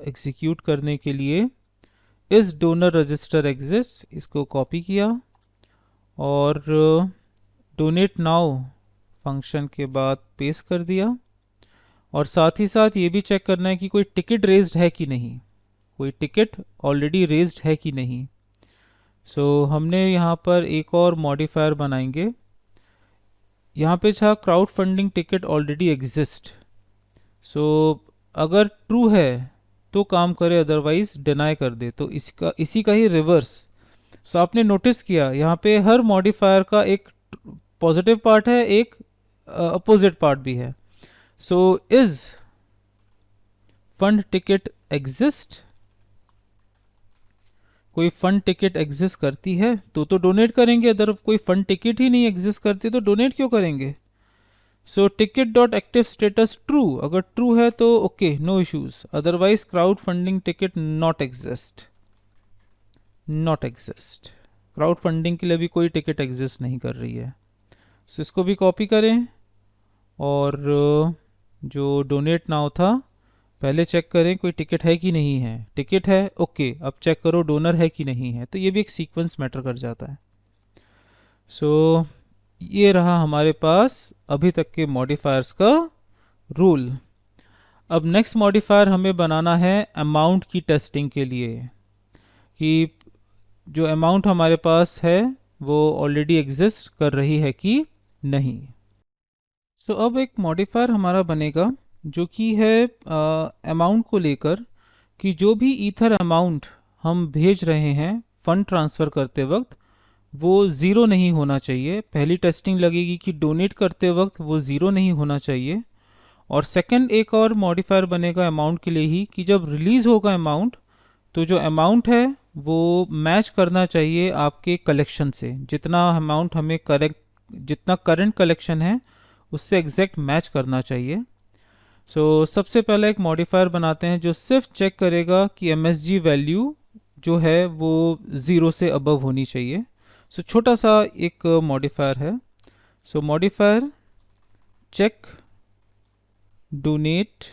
एग्जीक्यूट करने के लिए इस डोनर रजिस्टर एग्जिस्ट, इसको कॉपी किया और डोनेट नाउ फंक्शन के बाद पेस्ट कर दिया, और साथ ही साथ ये भी चेक करना है कि कोई टिकट रेज्ड है कि नहीं, कोई टिकट ऑलरेडी रेज्ड है कि नहीं। सो हमने यहाँ पर एक और मॉडिफायर बनाएंगे, यहाँ पे था crowd funding ticket already exist. So अगर ट्रू है तो काम करे, अदरवाइज डिनाई कर दे, तो इसी का ही रिवर्स। सो आपने नोटिस किया यहाँ पे हर मॉडिफायर का एक पॉजिटिव पार्ट है, एक अपोजिट पार्ट भी है। So is fund ticket exist, कोई फंड टिकट एग्जिस्ट करती है तो डोनेट करेंगे, अदर कोई फंड टिकट ही नहीं एग्जिस्ट करती तो डोनेट क्यों करेंगे। So ticket dot active status true, अगर ट्रू है तो okay, no issues, otherwise crowd funding ticket not exist. Not exist, crowd funding के लिए भी कोई टिकट एग्जिस्ट नहीं कर रही है। सो इसको भी कॉपी करें और जो डोनेट नाउ था पहले चेक करें कोई टिकट है कि नहीं है। टिकट है, ओके, अब चेक करो डोनर है कि नहीं है। तो ये भी एक सीक्वेंस मैटर कर जाता है। सो ये रहा हमारे पास अभी तक के मॉडिफायर्स का रूल। अब नेक्स्ट मॉडिफायर हमें बनाना है अमाउंट की टेस्टिंग के लिए, कि जो अमाउंट हमारे पास है वो ऑलरेडी एग्जिस्ट कर रही है कि नहीं। सो अब एक मॉडिफायर हमारा बनेगा जो कि है अमाउंट को लेकर, कि जो भी ईथर अमाउंट हम भेज रहे हैं फंड ट्रांसफ़र करते वक्त वो ज़ीरो नहीं होना चाहिए। पहली टेस्टिंग लगेगी कि डोनेट करते वक्त वो ज़ीरो नहीं होना चाहिए। और सेकंड एक और मॉडिफायर बनेगा अमाउंट के लिए ही, कि जब रिलीज़ होगा अमाउंट तो जो अमाउंट है वो मैच करना चाहिए आपके कलेक्शन से। जितना अमाउंट हमें करेक्ट, जितना करंट कलेक्शन है उससे एग्जैक्ट मैच करना चाहिए। सो सबसे पहले एक मॉडिफायर बनाते हैं जो सिर्फ चेक करेगा कि एमएसजी वैल्यू जो है वो ज़ीरो से अबव होनी चाहिए। सो छोटा सा एक मॉडिफायर है। So modifier check donate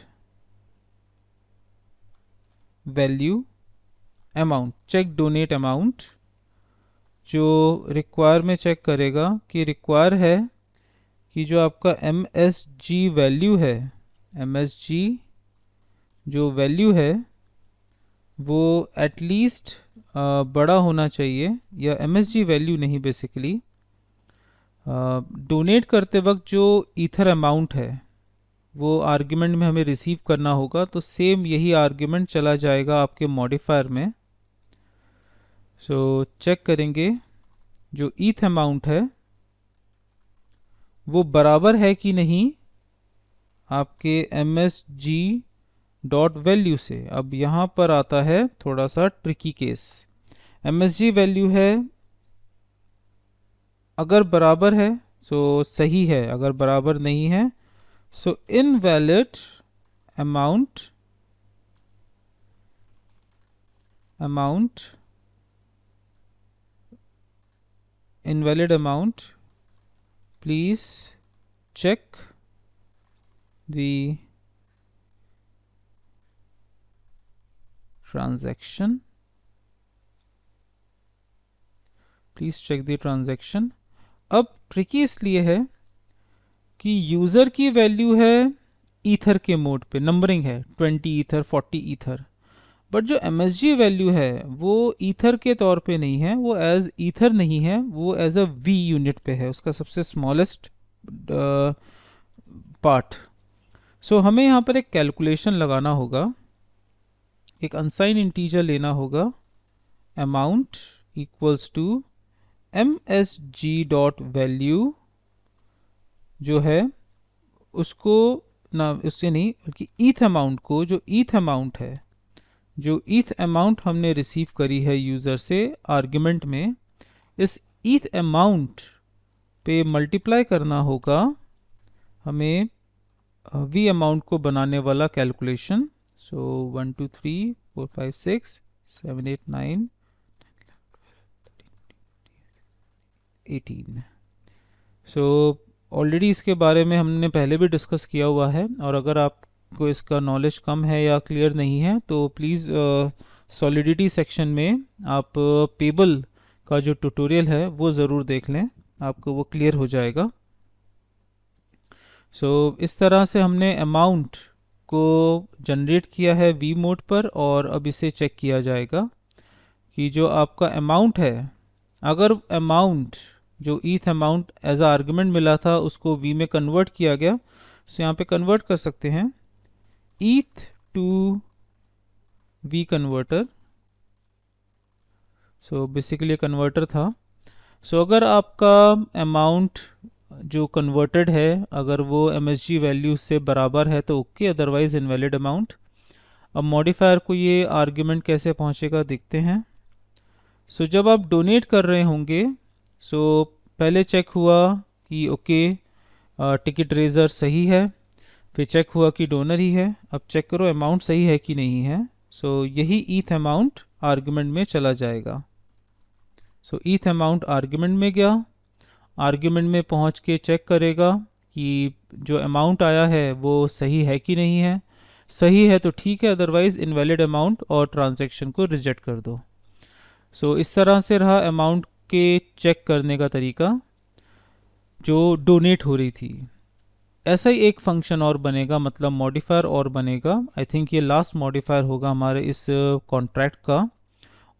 value amount, check donate amount, जो रिक्वायर में चेक करेगा कि रिक्वायर है कि जो आपका एमएसजी वैल्यू है, एमएसजी जो वैल्यू है वो एटलीस्ट बड़ा होना चाहिए, या एमएसजी वैल्यू नहीं, बेसिकली डोनेट करते वक्त जो ईथर अमाउंट है वो आर्ग्यूमेंट में हमें रिसीव करना होगा। तो सेम यही आर्ग्यूमेंट चला जाएगा आपके मॉडिफायर में। सो चेक करेंगे जो ईथ अमाउंट है वो बराबर है कि नहीं आपके एमएसजी डॉट वैल्यू से। अब यहाँ पर आता है थोड़ा सा ट्रिकी केस। एमएसजी वैल्यू है, अगर बराबर है सो सही है, अगर बराबर नहीं है so invalid amount, invalid amount, please check the transaction, अब ट्रिकी इसलिए है कि यूज़र की वैल्यू है ईथर के मोड पे, नंबरिंग है 20 ईथर 40 ईथर, बट जो एमएसजी वैल्यू है वो ईथर के तौर पे नहीं है, वो एज ईथर नहीं है, वो एज अ वी यूनिट पे है, उसका सबसे स्मॉलेस्ट पार्ट। सो हमें यहाँ पर एक कैलकुलेशन लगाना होगा, एक अनसाइन इंटीजर लेना होगा, amount equals to MSG dot value जो है उसको ना, उससे नहीं बल्कि ईथ अमाउंट को, जो ईथ अमाउंट है, जो ईथ अमाउंट हमने रिसीव करी है यूज़र से आर्ग्यूमेंट में, इस ईथ अमाउंट पे मल्टीप्लाई करना होगा हमें वी अमाउंट को बनाने वाला कैलकुलेशन। सो 1 2 3 4 5 6 7 8 9 18। सो ऑलरेडी इसके बारे में हमने पहले भी डिस्कस किया हुआ है, और अगर आपको इसका नॉलेज कम है या क्लियर नहीं है तो प्लीज़ सॉलिडिटी सेक्शन में आप पेबल का जो ट्यूटोरियल है वो ज़रूर देख लें, आपको वो क्लियर हो जाएगा। सो इस तरह से हमने अमाउंट को जनरेट किया है वी मोड पर, और अब इसे चेक किया जाएगा कि जो आपका अमाउंट है, अगर अमाउंट जो ईथ अमाउंट एज आ आर्गुमेंट मिला था उसको वी में कन्वर्ट किया गया, सो यहाँ पे कन्वर्ट कर सकते हैं eth to wei converter. So basically converter था। सो अगर आपका अमाउंट जो कन्वर्टेड है अगर वो एमएसजी वैल्यू से बराबर है तो ओके, अदरवाइज इनवैलिड अमाउंट। अब मॉडिफायर को ये आर्ग्यूमेंट कैसे पहुँचेगा देखते हैं। सो जब आप डोनेट कर रहे होंगे, सो पहले चेक हुआ कि ओके टिकट रेजर सही है, फिर चेक हुआ कि डोनर ही है, अब चेक करो अमाउंट सही है कि नहीं है। सो यही ईथ अमाउंट आर्गुमेंट में चला जाएगा। सो ईथ अमाउंट आर्ग्यूमेंट में गया, आर्ग्यूमेंट में पहुंच के चेक करेगा कि जो अमाउंट आया है वो सही है कि नहीं है। सही है तो ठीक है, अदरवाइज इनवैलिड अमाउंट और ट्रांजैक्शन को रिजेक्ट कर दो। सो इस तरह से रहा अमाउंट के चेक करने का तरीका जो डोनेट हो रही थी। ऐसा ही एक फंक्शन और बनेगा, मतलब मॉडिफायर और बनेगा। आई थिंक ये लास्ट मॉडिफायर होगा हमारे इस कॉन्ट्रैक्ट का,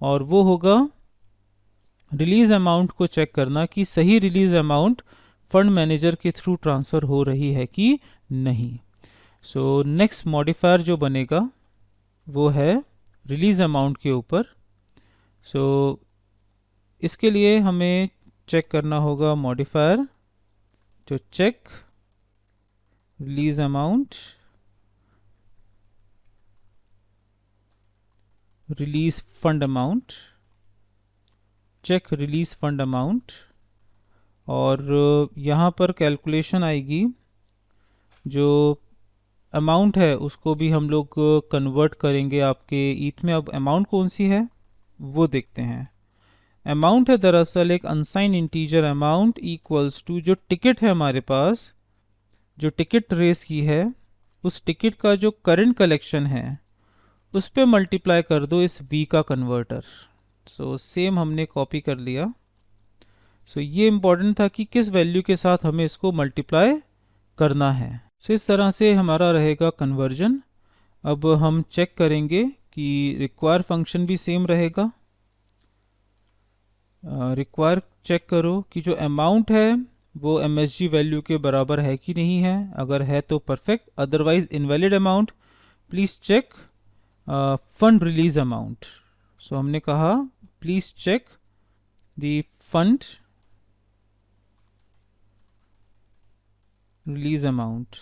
और वो होगा रिलीज अमाउंट को चेक करना कि सही रिलीज अमाउंट फंड मैनेजर के थ्रू ट्रांसफ़र हो रही है कि नहीं। सो नेक्स्ट मॉडिफायर जो बनेगा वो है रिलीज अमाउंट के ऊपर। सो इसके लिए हमें चेक करना होगा मॉडिफायर जो check release amount release fund amount, check release fund amount, और यहाँ पर कैलकुलेशन आएगी। जो अमाउंट है उसको भी हम लोग कन्वर्ट करेंगे आपके ईथ में। अब अमाउंट कौन सी है वो देखते हैं। अमाउंट है दरअसल एक unsigned integer amount equals to जो टिकट है हमारे पास, जो टिकट रेस की है, उस टिकट का जो करंट कलेक्शन है उस पे मल्टीप्लाई कर दो इस v का कन्वर्टर। सो सेम हमने कॉपी कर लिया। सो ये इम्पॉर्टेंट था कि किस वैल्यू के साथ हमें इसको मल्टीप्लाई करना है। सो इस तरह से हमारा रहेगा कन्वर्जन। अब हम चेक करेंगे कि रिक्वायर फंक्शन भी सेम रहेगा। रिक्वायर चेक करो कि जो अमाउंट है वो MSG वैल्यू के बराबर है कि नहीं है। अगर है तो perfect, otherwise invalid amount please check fund release amount. So हमने कहा please check the fund release amount,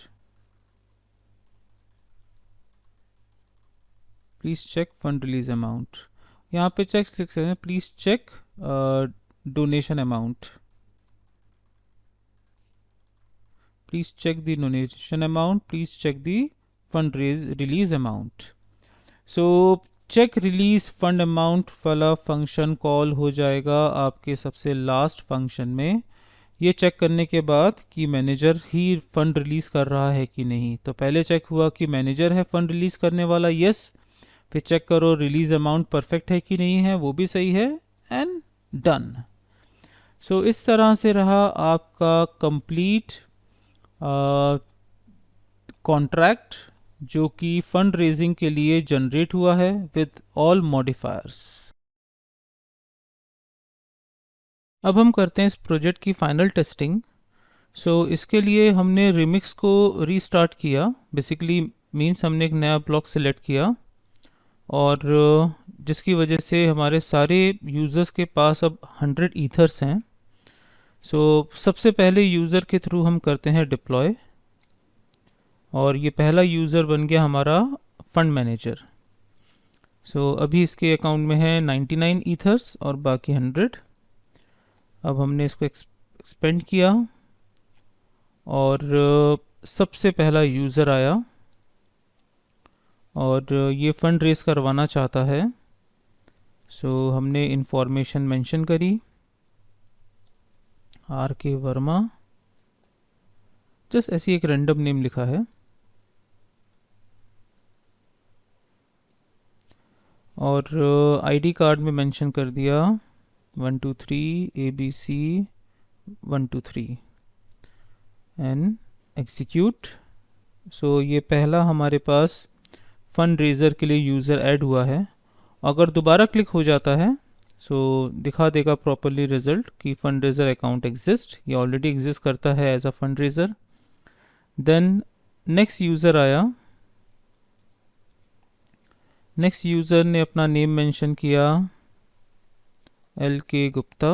please check fund release amount. यहाँ पे चेक्स लिख सकते हैं, please check donation amount, please check the donation amount, please check the fund release amount. So check release fund amount वाला function call हो जाएगा आपके सबसे लास्ट फंक्शन में, ये चेक करने के बाद कि मैनेजर ही फंड रिलीज कर रहा है कि नहीं। तो पहले चेक हुआ कि मैनेजर है फंड रिलीज करने वाला, यस। फिर चेक करो रिलीज अमाउंट परफेक्ट है कि नहीं है, वो भी सही है, एंड डन। सो इस तरह से रहा आपका कंप्लीट कॉन्ट्रैक्ट जो कि फंड रेजिंग के लिए जनरेट हुआ है विद ऑल मॉडिफायर्स। अब हम करते हैं इस प्रोजेक्ट की फाइनल टेस्टिंग। सो इसके लिए हमने रिमिक्स को रीस्टार्ट किया। बेसिकली मीन्स हमने एक नया ब्लॉक सेलेक्ट किया, और जिसकी वजह से हमारे सारे यूज़र्स के पास अब 100 ईथर्स हैं। सो सबसे पहले यूज़र के थ्रू हम करते हैं डिप्लॉय, और ये पहला यूज़र बन गया हमारा फंड मैनेजर। सो अभी इसके अकाउंट में है 99 ईथर्स और बाकी 100। अब हमने इसको एक्सपेंड किया, और सबसे पहला यूज़र आया और ये फंड रेस करवाना चाहता है। सो हमने इंफॉर्मेशन मेंशन करी, RK वर्मा, जस्ट ऐसी एक रैंडम नेम लिखा है, और आईडी कार्ड में मेंशन कर दिया 123 ABC 123 एंड एग्जीक्यूट। सो ये पहला हमारे पास फंड रेजर के लिए यूज़र ऐड हुआ है। अगर दोबारा क्लिक हो जाता है सो दिखा देगा प्रॉपरली रिजल्ट कि फंड रेजर अकाउंट एग्जिस्ट, ये ऑलरेडी एग्जिस्ट करता है as a fund raiser. Then next user आया, नेक्स्ट यूज़र ने अपना नेम मेंशन किया LK गुप्ता,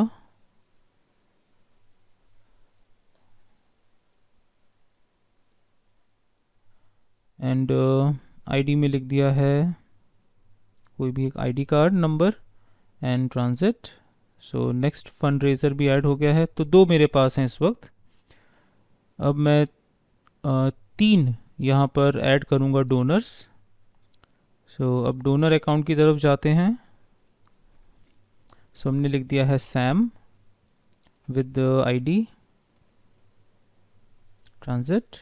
एंड आईडी में लिख दिया है कोई भी एक ID card number and transit. So next fund raiser भी ऐड हो गया है, तो 2 मेरे पास हैं इस वक्त। अब मैं 3 यहाँ पर ऐड करूँगा डोनर्स। सो अब डोनर अकाउंट की तरफ जाते हैं। सो हमने लिख दिया है सैम विद ID ट्रांजिट।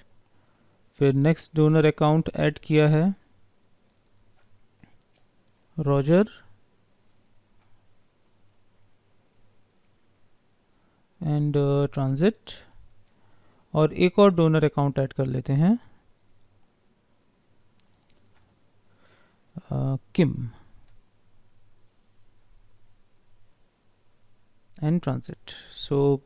फिर नेक्स्ट डोनर अकाउंट ऐड किया है रॉजर एंड ट्रांजिट। और एक और डोनर अकाउंट ऐड कर लेते हैं किम एंड ट्रांजिट। सो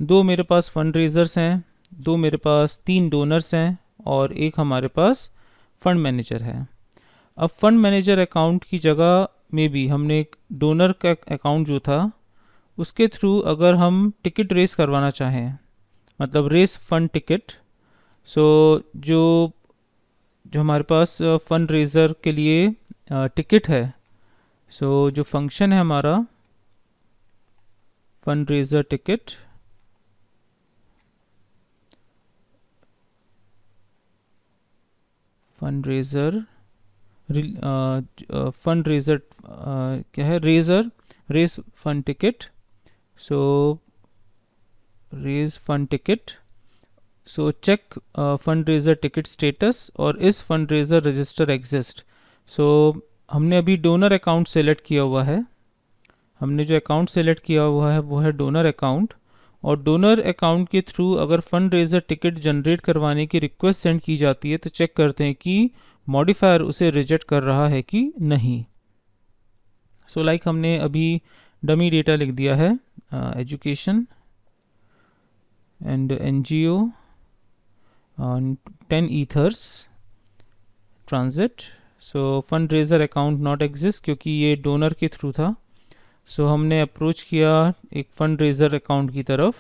दो मेरे पास फंड रेजर्स हैं, दो मेरे पास 3 डोनर्स हैं और एक हमारे पास फंड मैनेजर है। अब फंड मैनेजर अकाउंट की जगह में भी हमने एक डोनर का अकाउंट जो था उसके थ्रू अगर हम टिकट रेस करवाना चाहें, मतलब रेस फंड टिकट, सो जो जो हमारे पास फंड रेजर के लिए टिकट है, सो जो फंक्शन है हमारा fund raiser ticket, fund raiser क्या है, race fund ticket. So raise fund ticket, so check fund raiser ticket status और इस fund raiser register exist. So हमने अभी डोनर अकाउंट सेलेक्ट किया हुआ है, हमने जो अकाउंट सेलेक्ट किया हुआ है वो है डोनर अकाउंट, और डोनर अकाउंट के थ्रू अगर फंड रेजर टिकट जनरेट करवाने की रिक्वेस्ट सेंड की जाती है तो चेक करते हैं कि मॉडिफायर उसे रिजेक्ट कर रहा है कि नहीं। सो लाइक हमने अभी डमी डेटा लिख दिया है education and NGO 10 ethers transit. So fund raiser account not exist क्योंकि ये डोनर के थ्रू था। सो हमने अप्रोच किया एक फंड रेजर अकाउंट की तरफ,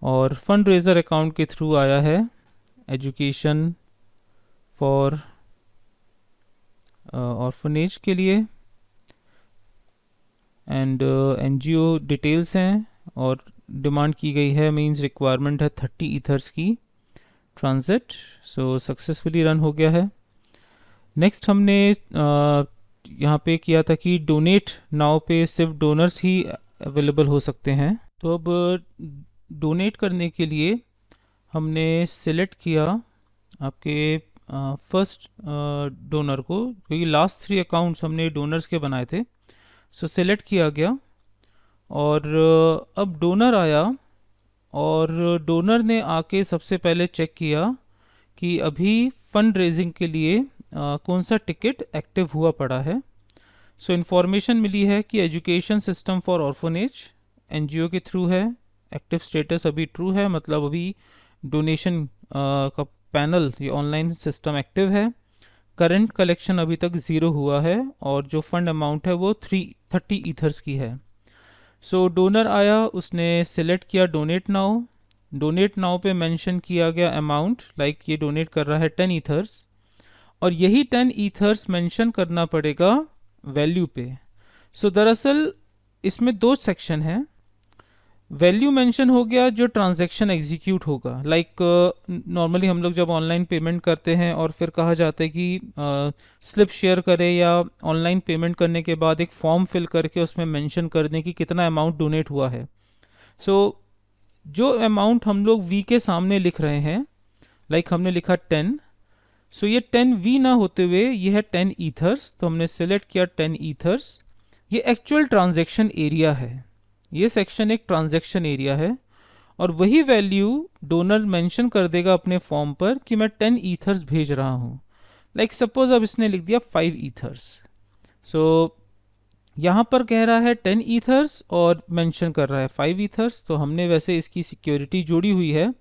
और फंड रेजर अकाउंट के थ्रू आया है एजुकेशन फॉर ऑर्फनेज के लिए, एंड NGO डिटेल्स हैं और डिमांड की गई है, मींस रिक्वायरमेंट है 30 ईथर्स की ट्रांजिट। सो सक्सेसफुली रन हो गया है। नेक्स्ट हमने यहाँ पे किया था कि डोनेट नाउ पे सिर्फ डोनर्स ही अवेलेबल हो सकते हैं। तो अब डोनेट करने के लिए हमने सिलेक्ट किया आपके फर्स्ट डोनर को, क्योंकि लास्ट 3 अकाउंट्स हमने डोनर्स के बनाए थे। सो सिलेक्ट किया गया और अब डोनर आया और डोनर ने आके सबसे पहले चेक किया कि अभी फंड रेजिंग के लिए कौन सा टिकट एक्टिव हुआ पड़ा है। सो इन्फॉर्मेशन मिली है कि education system for orphanage NGO के थ्रू है, एक्टिव स्टेटस अभी ट्रू है, मतलब अभी डोनेशन का पैनल ये ऑनलाइन सिस्टम एक्टिव है। करंट कलेक्शन अभी तक 0 हुआ है और जो फंड अमाउंट है वो 30 ईथर्स की है। सो डोनर आया, उसने सिलेक्ट किया डोनेट नाउ। डोनेट नाउ पे मेंशन किया गया अमाउंट, लाइक ये डोनेट कर रहा है 10 ईथर्स, और यही 10 ईथर्स मेंशन करना पड़ेगा वैल्यू पे। सो दरअसल इसमें 2 सेक्शन हैं। वैल्यू मेंशन हो गया जो ट्रांजैक्शन एग्जीक्यूट होगा, लाइक नॉर्मली हम लोग जब ऑनलाइन पेमेंट करते हैं और फिर कहा जाता है कि स्लिप शेयर करें या ऑनलाइन पेमेंट करने के बाद एक फॉर्म फिल करके उसमें मेंशन कर दें कि कितना अमाउंट डोनेट हुआ है। सो जो अमाउंट हम लोग V के सामने लिख रहे हैं, लाइक हमने लिखा 10, सो ये 10V ना होते हुए ये है 10 ईथर्स, तो हमने सेलेक्ट किया 10 ईथर्स। ये एक्चुअल ट्रांजैक्शन एरिया है, ये सेक्शन एक ट्रांजैक्शन एरिया है, और वही वैल्यू डोनर मेंशन कर देगा अपने फॉर्म पर कि मैं 10 ईथर्स भेज रहा हूँ। लाइक सपोज अब इसने लिख दिया 5 ईथर्स, सो यहाँ पर कह रहा है 10 ईथर्स और मेंशन कर रहा है 5 ईथर्स, तो हमने वैसे इसकी सिक्योरिटी जोड़ी हुई है।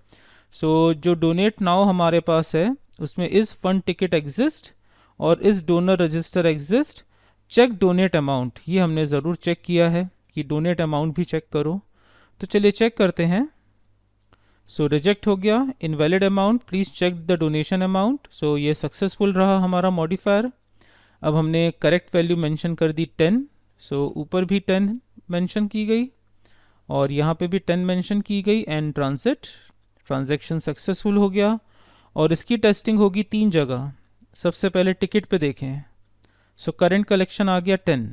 सो जो डोनेट नाउ हमारे पास है उसमें इस फंड टिकट एग्जिस्ट और इस donor register exist, check donate amount, ये हमने ज़रूर चेक किया है कि डोनेट अमाउंट भी चेक करो। तो चलिए चेक करते हैं। सो रिजेक्ट हो गया, invalid amount, please check the donation amount. So ये सक्सेसफुल रहा हमारा मॉडिफायर। अब हमने करेक्ट वैल्यू मेंशन कर दी 10, सो ऊपर भी 10 मेंशन की गई और यहाँ पे भी 10 मेंशन की गई, एंड ट्रांजैक्शन सक्सेसफुल हो गया। और इसकी टेस्टिंग होगी 3 जगह। सबसे पहले टिकट पे देखें, सो करंट कलेक्शन आ गया 10,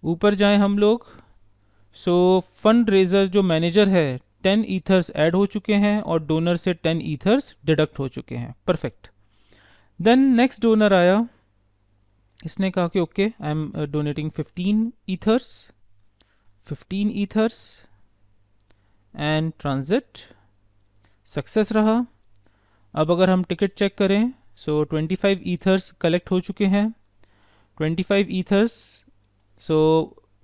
ऊपर जाएं हम लोग। सो फंड रेजर जो मैनेजर है 10 ईथर्स ऐड हो चुके हैं और डोनर से 10 ईथर्स डिडक्ट हो चुके हैं। परफेक्ट। देन नेक्स्ट डोनर आया, इसने कहा कि okay I M donating 15 ethers and transit success रहा। अब अगर हम टिकट चेक करें, सो 25 ईथर्स कलेक्ट हो चुके हैं। 25 ईथर्स, सो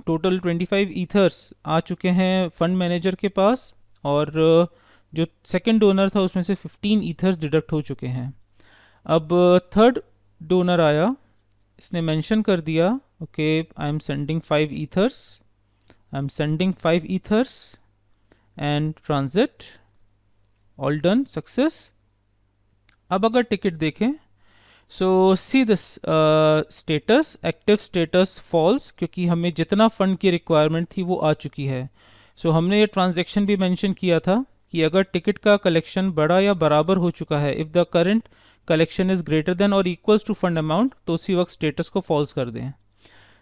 टोटल 25 ईथर्स आ चुके हैं फंड मैनेजर के पास, और जो सेकंड डोनर था उसमें से 15 ईथर्स डिडक्ट हो चुके हैं। अब थर्ड डोनर आया, इसने मेंशन कर दिया okay I am sending 5 ethers and transit all done success. अब अगर टिकट देखें, so see this status, active status false, क्योंकि हमें जितना फंड की रिक्वायरमेंट थी वो आ चुकी है। सो हमने ये ट्रांजैक्शन भी मेंशन किया था कि अगर टिकट का कलेक्शन बड़ा या बराबर हो चुका है, if the current collection is greater than और इक्वल्स टू फंड अमाउंट, तो उसी वक्त स्टेटस को फॉल्स कर दें।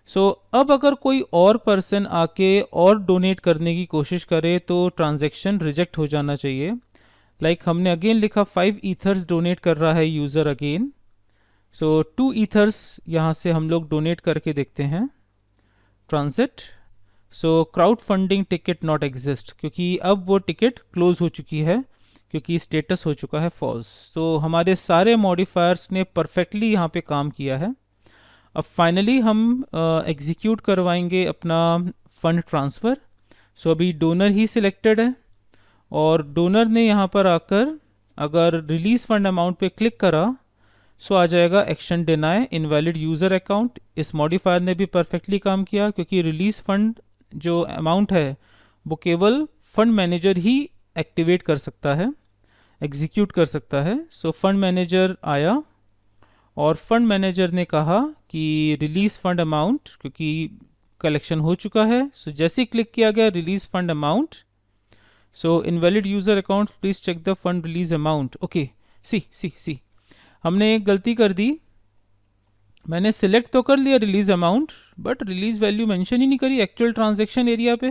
सो अब अगर कोई और पर्सन आके और डोनेट करने की कोशिश करे तो ट्रांजैक्शन रिजेक्ट हो जाना चाहिए। लाइक हमने अगेन लिखा 5 ईथर्स डोनेट कर रहा है यूज़र अगेन, सो 2 ईथर्स यहाँ से हम लोग डोनेट करके देखते हैं transit. So crowd funding ticket not exist, क्योंकि अब वो टिकट क्लोज हो चुकी है क्योंकि स्टेटस हो चुका है फॉल्स। सो हमारे सारे मॉडिफायर्स ने परफेक्टली यहाँ पे काम किया है। अब फाइनली हम एग्जीक्यूट करवाएंगे अपना फंड ट्रांसफ़र। सो अभी डोनर ही सिलेक्टेड है और डोनर ने यहाँ पर आकर अगर रिलीज़ फंड अमाउंट पे क्लिक करा, सो आ जाएगा action deny invalid user account. इस मॉडिफायर ने भी परफेक्टली काम किया क्योंकि रिलीज़ फंड जो अमाउंट है वो केवल फंड मैनेजर ही एक्टिवेट कर सकता है, एग्जीक्यूट कर सकता है। सो फंड मैनेजर आया और फंड मैनेजर ने कहा कि रिलीज़ फंड अमाउंट, क्योंकि कलेक्शन हो चुका है। सो जैसे ही क्लिक किया गया release fund amount, so invalid user account please check the fund release amount. Okay see हमने एक गलती कर दी, मैंने सिलेक्ट तो कर लिया release amount but release value mention ही नहीं करी एक्चुअल ट्रांजैक्शन एरिया पे,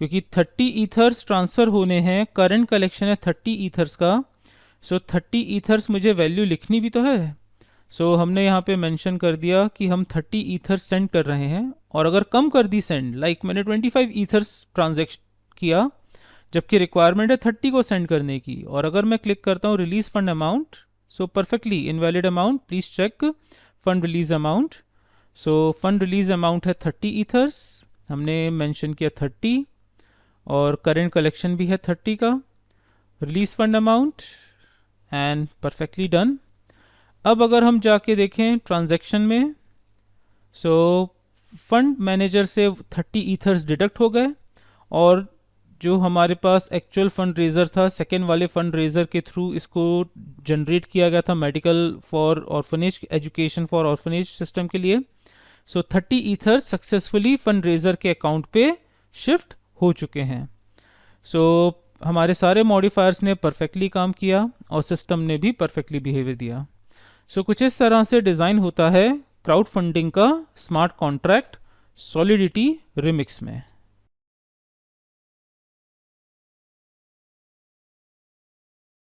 क्योंकि 30 ईथर्स ट्रांसफ़र होने हैं, करंट कलेक्शन है 30 ईथर्स का। सो 30 ईथर्स मुझे वैल्यू लिखनी भी तो है। सो हमने यहाँ पे मेंशन कर दिया कि हम 30 ईथर्स सेंड कर रहे हैं, और अगर कम कर दी सेंड, लाइक मैंने 25 ईथर्स ट्रांजैक्शन किया जबकि रिक्वायरमेंट है 30 को सेंड करने की, और अगर मैं क्लिक करता हूँ release fund amount, so perfectly invalid amount please check fund release amount. So fund release amount है 30 ईथर्स, हमने मेंशन किया 30 और करेंट कलेक्शन भी है 30 का, release fund amount and perfectly done. अब अगर हम जाके देखें ट्रांजैक्शन में, सो फंड मैनेजर से 30 ईथर्स डिडक्ट हो गए, और जो हमारे पास एक्चुअल फंड रेजर था सेकेंड वाले फंड रेजर के थ्रू इसको जनरेट किया गया था medical for orphanage, education for orphanage system के लिए। सो 30 ईथर्स सक्सेसफुली फंड रेजर के अकाउंट पे शिफ्ट हो चुके हैं। सो हमारे सारे मॉडिफायर्स ने परफेक्टली काम किया और सिस्टम ने भी परफेक्टली बिहेवियर दिया। सो कुछ इस तरह से डिज़ाइन होता है क्राउड फंडिंग का स्मार्ट कॉन्ट्रैक्ट सॉलिडिटी रिमिक्स में।